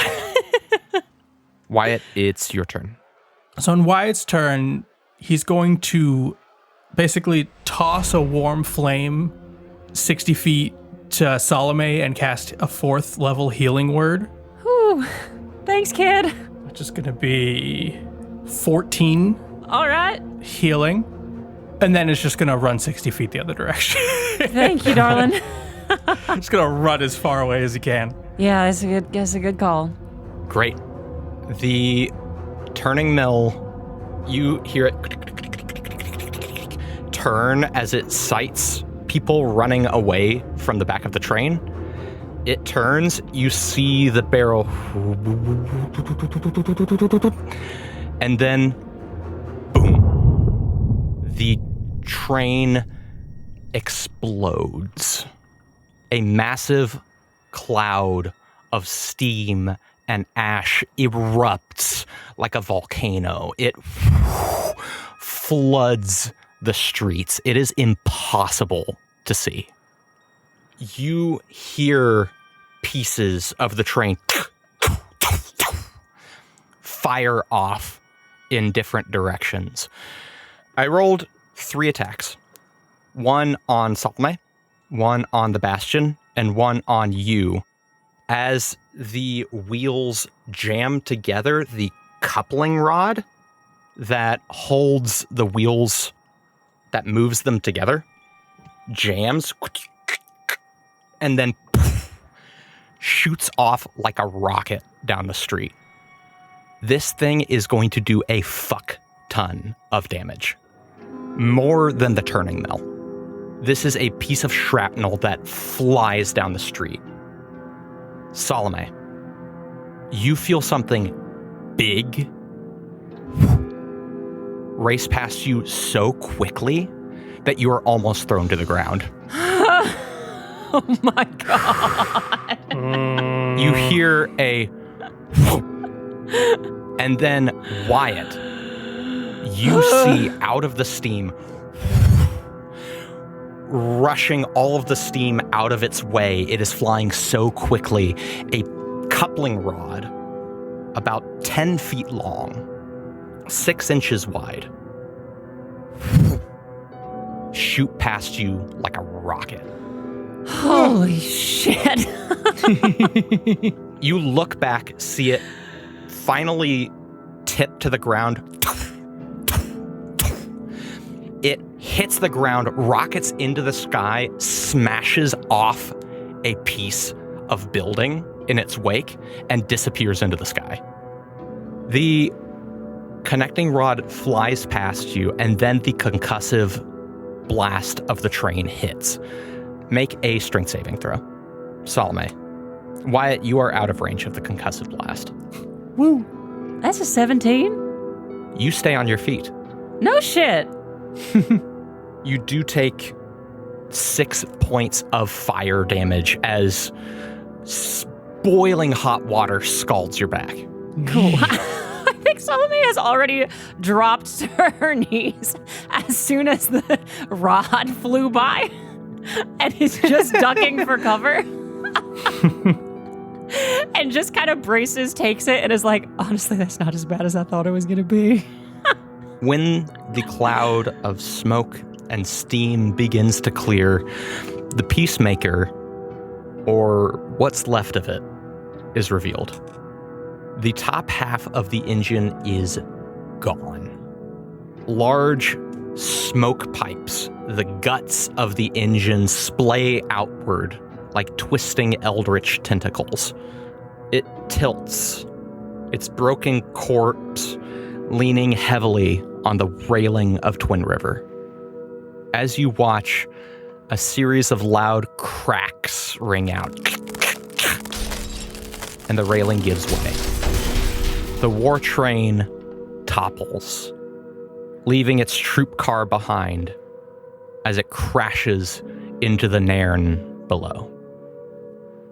Speaker 1: Wyatt, it's your turn.
Speaker 4: So on Wyatt's turn, he's going to basically toss a warm flame 60 feet to Salome and cast a 4th level healing word.
Speaker 3: Whew. Thanks, kid.
Speaker 4: Which is going to be 14
Speaker 3: All right.
Speaker 4: healing. And then it's just going to run 60 feet the other direction.
Speaker 3: Thank you, darling.
Speaker 4: It's going to run as far away as he can.
Speaker 3: Yeah, that's a good call.
Speaker 1: Great. The turning mill, you hear it turn as it sights people running away from the back of the train. It turns, you see the barrel, and then boom, the train explodes. A massive cloud of steam and ash erupts like a volcano. It floods the streets. It is impossible to see. You hear pieces of the train fire off in different directions. I rolled 3 attacks. 1 on Salome,
Speaker 5: one on the bastion, and one on you. As the wheels jam together, the coupling rod that holds the wheels, that moves them together, jams, and then shoots off like a rocket down the street. This thing is going to do a fuck ton of damage. More than the turning mill. This is a piece of shrapnel that flies down the street. Salome, you feel something big race past you so quickly that you are almost thrown to the ground.
Speaker 3: Oh my God.
Speaker 5: You hear a and then Wyatt, you see out of the steam, rushing all of the steam out of its way. It is flying so quickly. A coupling rod about 10 feet long, 6 inches wide, shoot past you like a rocket.
Speaker 3: Holy shit.
Speaker 5: You look back, see it finally tip to the ground. It hits the ground, rockets into the sky, smashes off a piece of building in its wake, and disappears into the sky. The connecting rod flies past you, and then the concussive blast of the train hits. Make a strength saving throw. Salome. Wyatt, you are out of range of the concussive blast.
Speaker 3: Woo. That's a 17?
Speaker 5: You stay on your feet.
Speaker 3: No shit.
Speaker 5: You do take 6 points of fire damage as boiling hot water scalds your back.
Speaker 3: Cool. I think Salome has already dropped to her knees as soon as the rod flew by and is just ducking for cover. And just kind of braces, takes it, and is like, honestly, that's not as bad as I thought it was going to be.
Speaker 5: When the cloud of smoke and steam begins to clear, the Peacemaker, or what's left of it, is revealed. The top half of the engine is gone. Large smoke pipes, the guts of the engine splay outward like twisting eldritch tentacles. It tilts, its broken corpse leaning heavily on the railing of Twin River. As you watch, a series of loud cracks ring out, and the railing gives way. The war train topples, leaving its troop car behind as it crashes into the nairn below.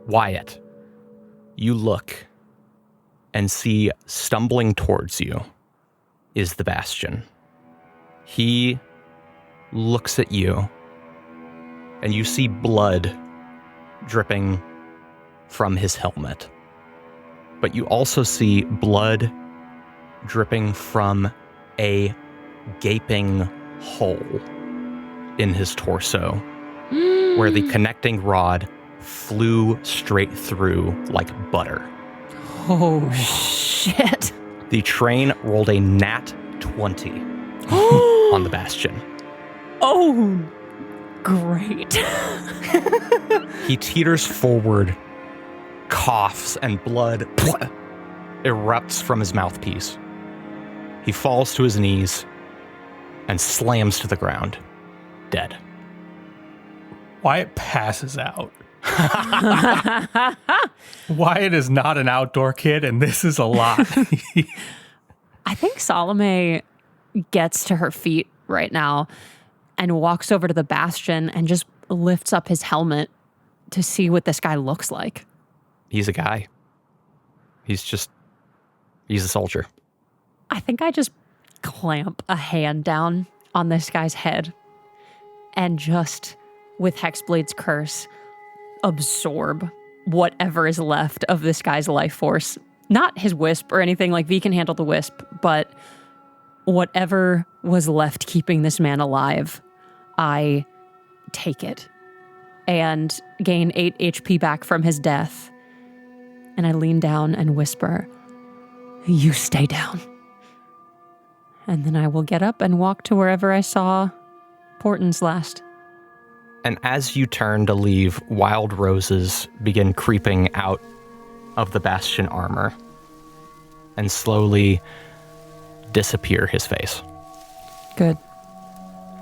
Speaker 5: Wyatt, you look and see stumbling towards you is the Bastion. He looks at you, and you see blood dripping from his helmet. But you also see blood dripping from a gaping hole in his torso, where the connecting rod flew straight through like butter.
Speaker 3: Oh, shit.
Speaker 5: The train rolled a nat 20 on the Bastion.
Speaker 3: Oh, great.
Speaker 5: He teeters forward, coughs, and blood erupts from his mouthpiece. He falls to his knees and slams to the ground, dead.
Speaker 4: Wyatt passes out. Wyatt is not an outdoor kid, and this is a lot.
Speaker 3: I think Salome gets to her feet right now and walks over to the Bastion and just lifts up his helmet to see what this guy looks like.
Speaker 5: He's a guy. He's a soldier.
Speaker 3: I think I just clamp a hand down on this guy's head and just, with Hexblade's curse, absorb whatever is left of this guy's life force. Not his wisp or anything, like V can handle the wisp, but whatever was left keeping this man alive, I take it and gain 8 HP back from his death. And I lean down and whisper, "You stay down." And then I will get up and walk to wherever I saw Portons last.
Speaker 5: And as you turn to leave, wild roses begin creeping out of the bastion armor and slowly disappear his face.
Speaker 3: Good.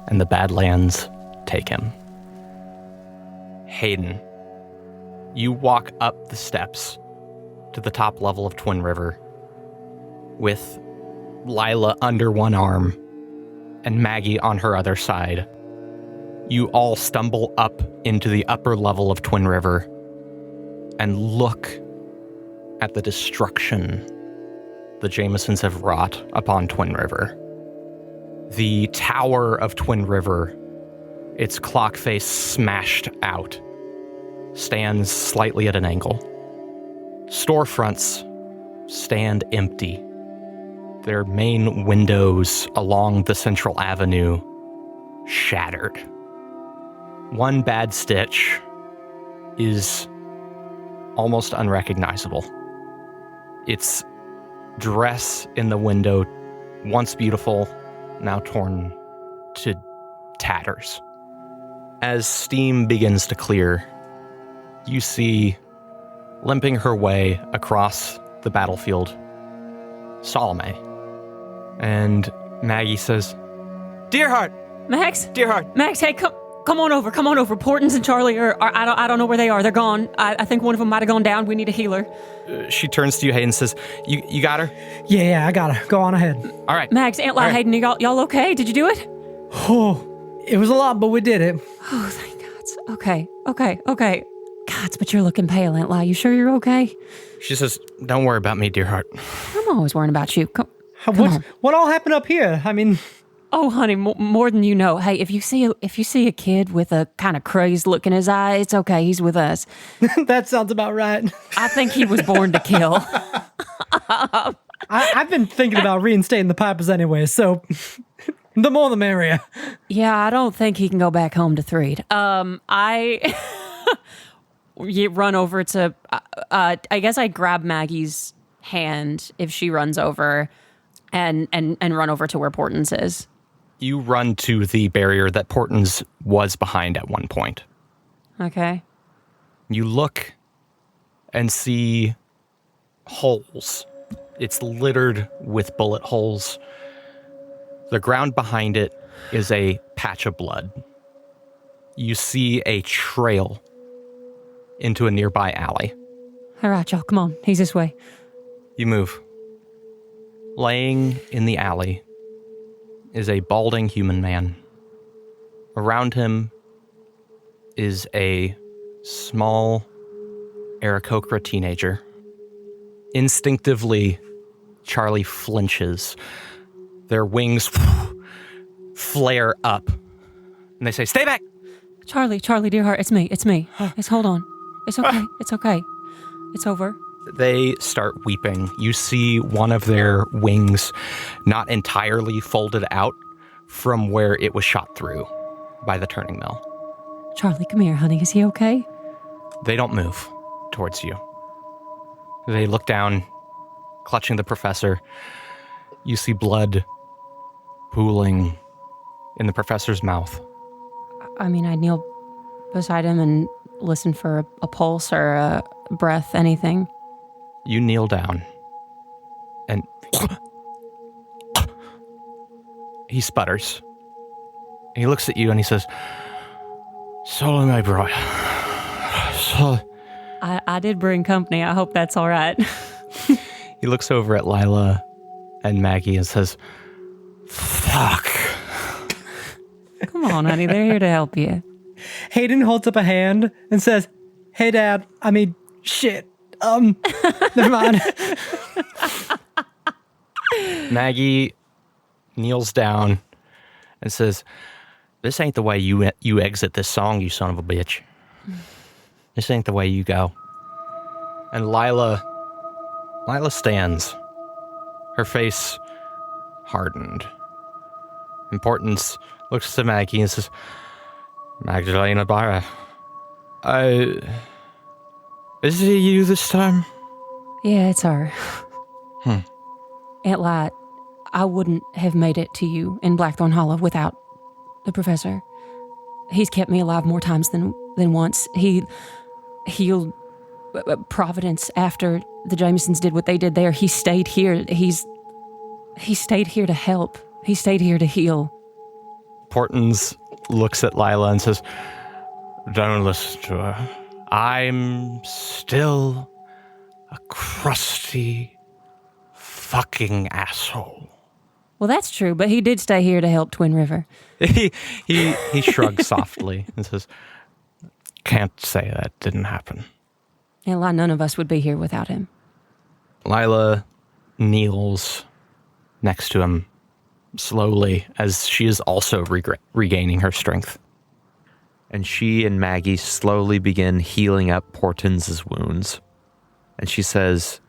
Speaker 5: And the Badlands take him. Hayden, you walk up the steps to the top level of Twin River with Lila under one arm and Maggie on her other side. You all stumble up into the upper level of Twin River and look at the destruction the Jamesons have wrought upon Twin River. The tower of Twin River, its clock face smashed out, stands slightly at an angle. Storefronts stand empty. Their main windows along the central avenue shattered. One bad stitch is almost unrecognizable. Its dress in the window, once beautiful, now torn to tatters. As steam begins to clear, you see, limping her way across the battlefield, Salome. And Maggie says, "Dearheart!
Speaker 3: Max?
Speaker 5: Dearheart!"
Speaker 3: Max, hey, come on over. Portons and Charlie are I don't know where they are. They're gone. I think one of them might have gone down. We need a healer.
Speaker 5: She turns to you, Hayden, and says, You got her?
Speaker 2: Yeah, I got her. Go on ahead.
Speaker 5: All right.
Speaker 3: Max, Aunt Li,
Speaker 5: All right.
Speaker 3: Hayden, y'all okay? Did you do it?
Speaker 2: Oh, it was a lot, but we did it.
Speaker 3: Oh, thank God. Okay. God, but you're looking pale, Aunt Li. You sure you're okay?
Speaker 5: She says, "Don't worry about me, dearheart."
Speaker 3: I'm always worrying about you. Come on.
Speaker 2: What all happened up here? I mean,
Speaker 3: Oh, honey, more than you know. Hey, if you see a kid with a kind of crazed look in his eye, it's okay. He's with us.
Speaker 2: that sounds about right.
Speaker 3: I think he was born to kill.
Speaker 2: I've been thinking about reinstating the Pipers anyway, so the more the merrier.
Speaker 3: Yeah, I don't think he can go back home to Threed. You run over to, I guess I grab Maggie's hand if she runs over and run over to where Portons is.
Speaker 5: You run to the barrier that Portons was behind at one point.
Speaker 3: Okay.
Speaker 5: You look and see holes. It's littered with bullet holes. The ground behind it is a patch of blood. You see a trail into a nearby alley.
Speaker 3: All right, y'all, come on. He's this way.
Speaker 5: You move. Laying in the alley is a balding human man. Around him is a small Aarakocra teenager. Instinctively, Charlie flinches. Their wings flare up. And they say, "Stay back!"
Speaker 3: Charlie, dearheart, it's me. Hold on. It's okay. It's over.
Speaker 5: They start weeping. You see one of their wings not entirely folded out from where it was shot through by the turning mill.
Speaker 3: Charlie, come here, honey. Is he okay?
Speaker 5: They don't move towards you. They look down, clutching the professor. You see blood pooling in the professor's mouth.
Speaker 3: I mean, I kneel beside him and listen for a pulse or a breath, anything.
Speaker 5: You kneel down, and he sputters. He looks at you and he says, "Salome, Briar.
Speaker 3: I did bring company. I hope that's all right.
Speaker 5: He looks over at Lila and Maggie and says, "Fuck."
Speaker 3: Come on, honey. They're here to help you.
Speaker 2: Hayden holds up a hand and says, "Hey, Dad. I mean, shit. Never mind."
Speaker 5: Maggie kneels down and says, "This ain't the way you exit this song, you son of a bitch. This ain't the way you go." And Lila stands, her face hardened. Importance looks to Maggie and says, "Magdalena Barra, Is it you this time?
Speaker 6: Yeah, it's her. Aunt Light, I wouldn't have made it to you in Blackthorn Hollow without the professor. He's kept me alive more times than once. He healed Providence after the Jamesons did what they did there. He stayed here. He stayed here to help. He stayed here to heal.
Speaker 5: Portons looks at Lila and says, "Don't listen to her. I'm still a crusty fucking asshole."
Speaker 6: Well, that's true, but he did stay here to help Twin River.
Speaker 5: He shrugs softly and says, "Can't say that didn't happen."
Speaker 6: And none of us would be here without him.
Speaker 5: Lila kneels next to him slowly as she is also regaining her strength.
Speaker 1: And she and Maggie slowly begin healing up Portons' wounds. And she says,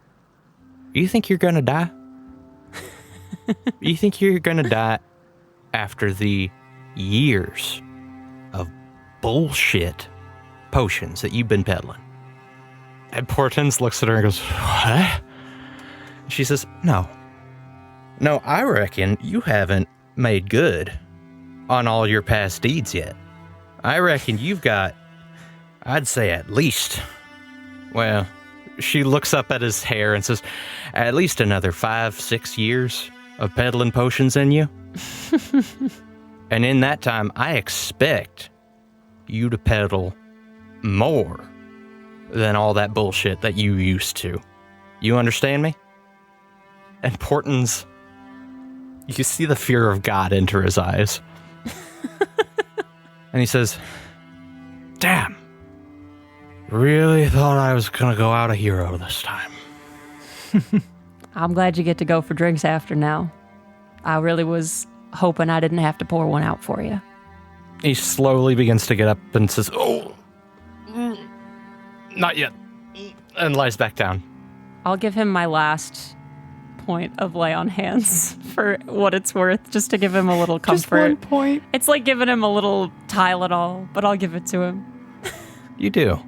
Speaker 1: "You think you're gonna die? You think you're gonna die after the years of bullshit potions that you've been peddling?" And Portons looks at her and goes, "What?" She says, No, I reckon you haven't made good on all your past deeds yet. I reckon you've got, I'd say at least, well," she looks up at his hair and says, "at least another 5-6 years of peddling potions in you. And in that time, I expect you to peddle more than all that bullshit that you used to. You understand me?" And Portons, you see the fear of God enter his eyes. And he says, "Damn, really thought I was gonna go out a hero this time."
Speaker 6: I'm glad you get to go for drinks after now. I really was hoping I didn't have to pour one out for you.
Speaker 5: He slowly begins to get up and says, "Not yet," and lies back down.
Speaker 3: I'll give him my last point of lay on hands for what it's worth, just to give him a little comfort.
Speaker 2: Just 1 point.
Speaker 3: It's like giving him a little Tylenol, but I'll give it to him.
Speaker 5: You do.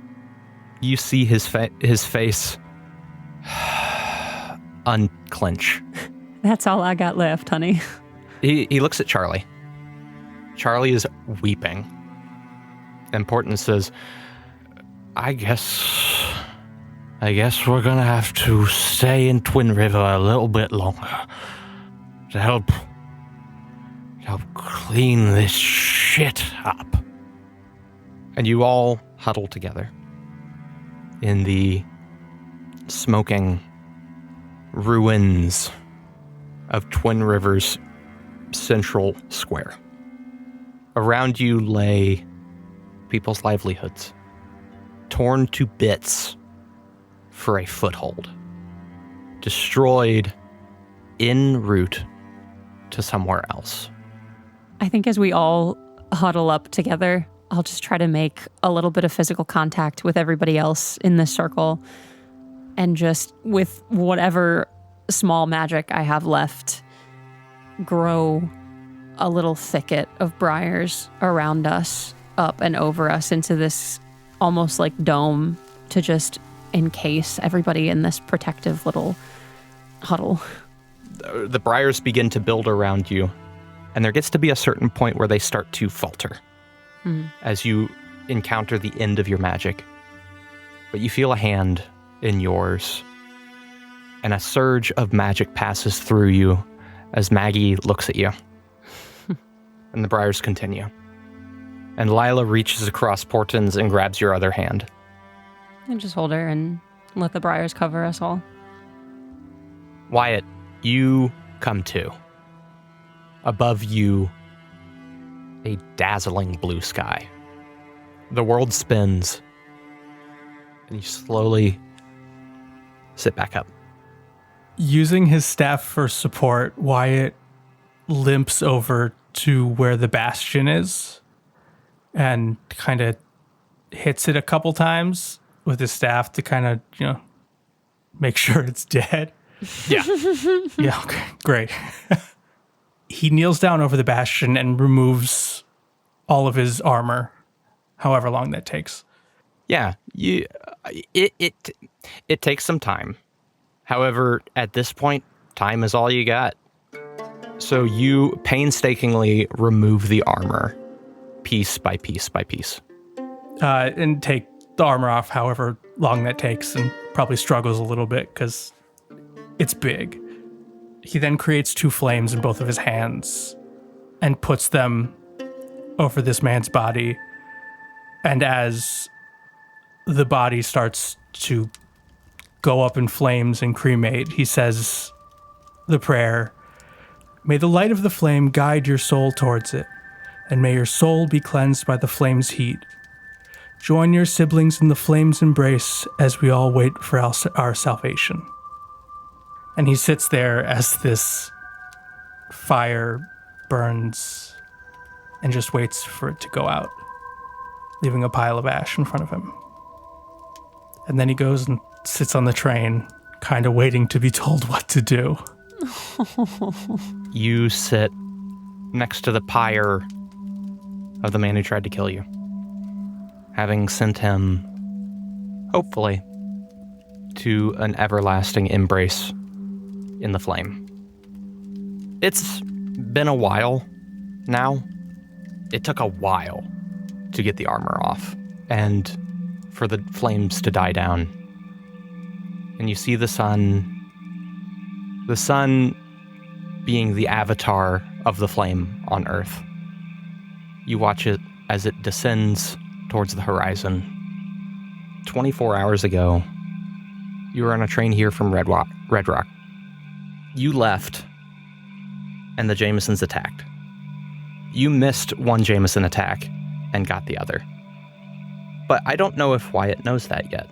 Speaker 5: You see his face unclench.
Speaker 3: That's all I got left, honey.
Speaker 5: He looks at Charlie. Charlie is weeping. And Porton says, I guess we're gonna have to stay in Twin River a little bit longer to help clean this shit up." And you all huddle together in the smoking ruins of Twin River's central square. Around you lay people's livelihoods, torn to bits for a foothold, destroyed en route to somewhere else.
Speaker 3: I think as we all huddle up together, I'll just try to make a little bit of physical contact with everybody else in this circle, and just with whatever small magic I have left, grow a little thicket of briars around us, up and over us, into this almost like dome to just encase everybody in this protective little huddle.
Speaker 5: The briars begin to build around you, and there gets to be a certain point where they start to falter as you encounter the end of your magic. But you feel a hand in yours, and a surge of magic passes through you as Maggie looks at you. And the briars continue. And Lila reaches across Portons and grabs your other hand.
Speaker 3: And just hold her and let the briars cover us all.
Speaker 5: Wyatt, you come to. Above you, a dazzling blue sky. The world spins, and you slowly sit back up.
Speaker 4: Using his staff for support, Wyatt limps over to where the bastion is and kind of hits it a couple times with his staff to kind of, make sure it's dead.
Speaker 5: Yeah.
Speaker 4: Yeah, okay, great. He kneels down over the bastion and removes all of his armor, however long that takes.
Speaker 5: Yeah, it takes some time. However, at this point, time is all you got. So you painstakingly remove the armor, piece by piece by piece.
Speaker 4: And take the armor off however long that takes, and probably struggles a little bit because it's big. He then creates 2 flames in both of his hands and puts them over this man's body. And as the body starts to go up in flames and cremate, he says the prayer, "May the light of the flame guide your soul towards it, and may your soul be cleansed by the flame's heat. Join your siblings in the flame's embrace as we all wait for our salvation." And he sits there as this fire burns and just waits for it to go out, leaving a pile of ash in front of him. And then he goes and sits on the train, kind of waiting to be told what to do.
Speaker 5: You sit next to the pyre of the man who tried to kill you, having sent him, hopefully, to an everlasting embrace in the flame. It's been a while now. It took a while to get the armor off and for the flames to die down. And you see the sun being the avatar of the flame on Earth. You watch it as it descends towards the horizon. 24 hours ago, you were on a train here from Red Rock. You left, and the Jamesons attacked. You missed one Jameson attack and got the other. But I don't know if Wyatt knows that yet.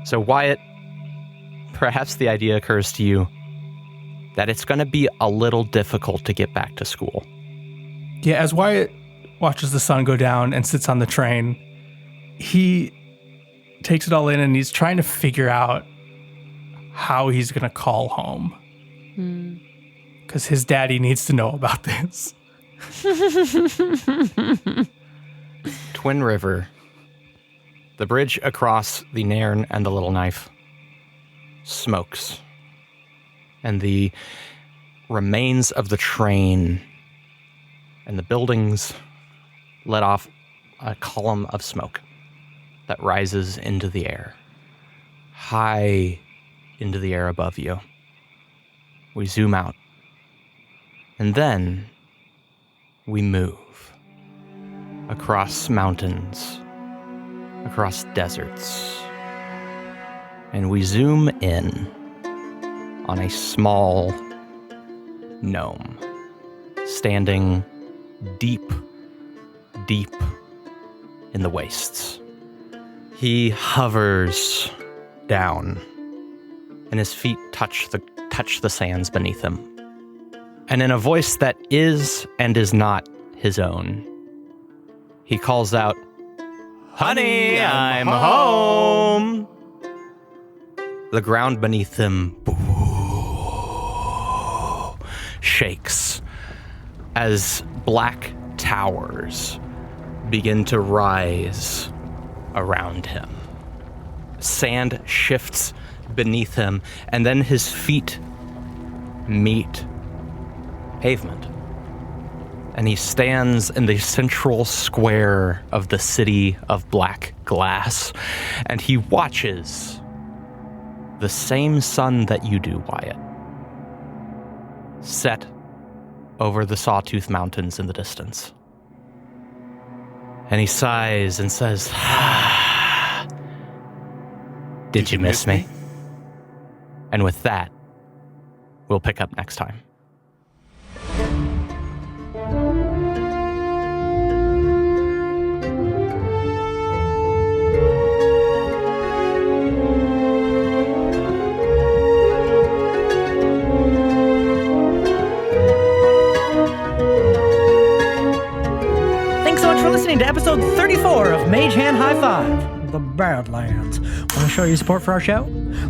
Speaker 5: So Wyatt, perhaps the idea occurs to you that it's going to be a little difficult to get back to school.
Speaker 4: Yeah, as Wyatt watches the sun go down and sits on the train, he takes it all in and he's trying to figure out how he's going to call home. Because his daddy needs to know about this.
Speaker 5: Twin River. The bridge across the Nairn and the Little Knife smokes. And the remains of the train and the buildings let off a column of smoke that rises into the air, high into the air above you. We zoom out. And then we move across mountains, across deserts, and we zoom in on a small gnome standing deep, deep in the wastes. He hovers down, and his feet touch the sands beneath him. And in a voice that is and is not his own, he calls out, "Honey, I'm home!" The ground beneath him shakes as black towers begin to rise around him. Sand shifts beneath him, and then his feet meet pavement. And he stands in the central square of the city of black glass, and he watches the same sun that you do, Wyatt, set over the Sawtooth Mountains in the distance. And he sighs and says, Did you miss me? And with that, we'll pick up next time.
Speaker 2: Thanks so much for listening to episode 34 of Mage Hand High Five. the Badlands. Want to show your support for our show?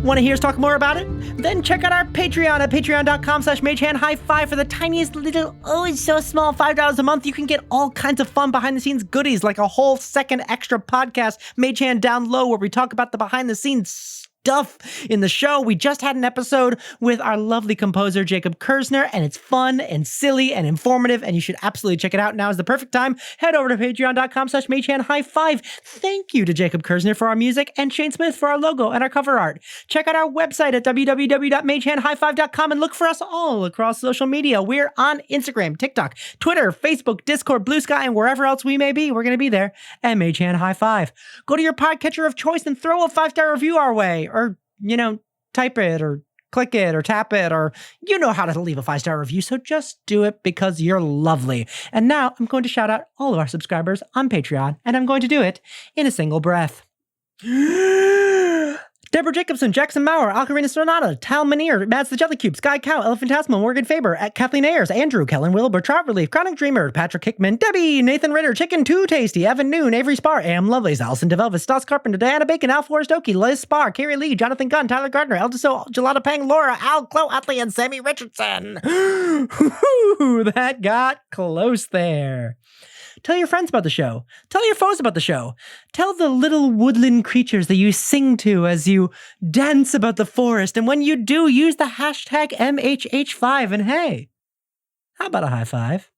Speaker 2: Want to hear us talk more about it? Then check out our Patreon at patreon.com/MageHandHighFive. For the tiniest little, oh, it's so small, $5 a month, you can get all kinds of fun behind-the-scenes goodies, like a whole second extra podcast, Mage Hand Down Low, where we talk about the behind-the-scenes stuff in the show. We just had an episode with our lovely composer, Jacob Kersner, and it's fun and silly and informative, and you should absolutely check it out. Now is the perfect time. Head over to patreon.com/MageHandHighFive. Thank you to Jacob Kersner for our music and Shane Smith for our logo and our cover art. Check out our website at www.magehandhighfive.com and look for us all across social media. We're on Instagram, TikTok, Twitter, Facebook, Discord, Blue Sky, and wherever else we may be. We're going to be there at Mage Hand High Five. Go to your podcatcher of choice and throw a 5-star review our way. Or, type it or click it or tap it, or you know how to leave a 5-star review. So just do it because you're lovely. And now I'm going to shout out all of our subscribers on Patreon, and I'm going to do it in a single breath. Deborah Jacobson, Jackson Maurer, Alcarina Sonata, Tal Manier, Mads the Jelly Cube, Sky Cow, Elephantasmal, Morgan Faber, at Kathleen Ayers, Andrew, Kellen Wilbur, Trout Relief, Chronic Dreamer, Patrick Hickman, Debbie, Nathan Ritter, Chicken Too Tasty, Evan Noon, Avery Spar, Am Lovelace, Allison DeVelvis, Stas Carpenter, Diana Bacon, Al Forrest Oakey, Liz Spar, Carrie Lee, Jonathan Gunn, Tyler Gardner, Eldeso, Gelada Pang, Laura, Al, Chloe Utley, and Sammy Richardson. That got close there. Tell your friends about the show. Tell your foes about the show. Tell the little woodland creatures that you sing to as you dance about the forest. And when you do, use the hashtag MHH5. And hey, how about a high five?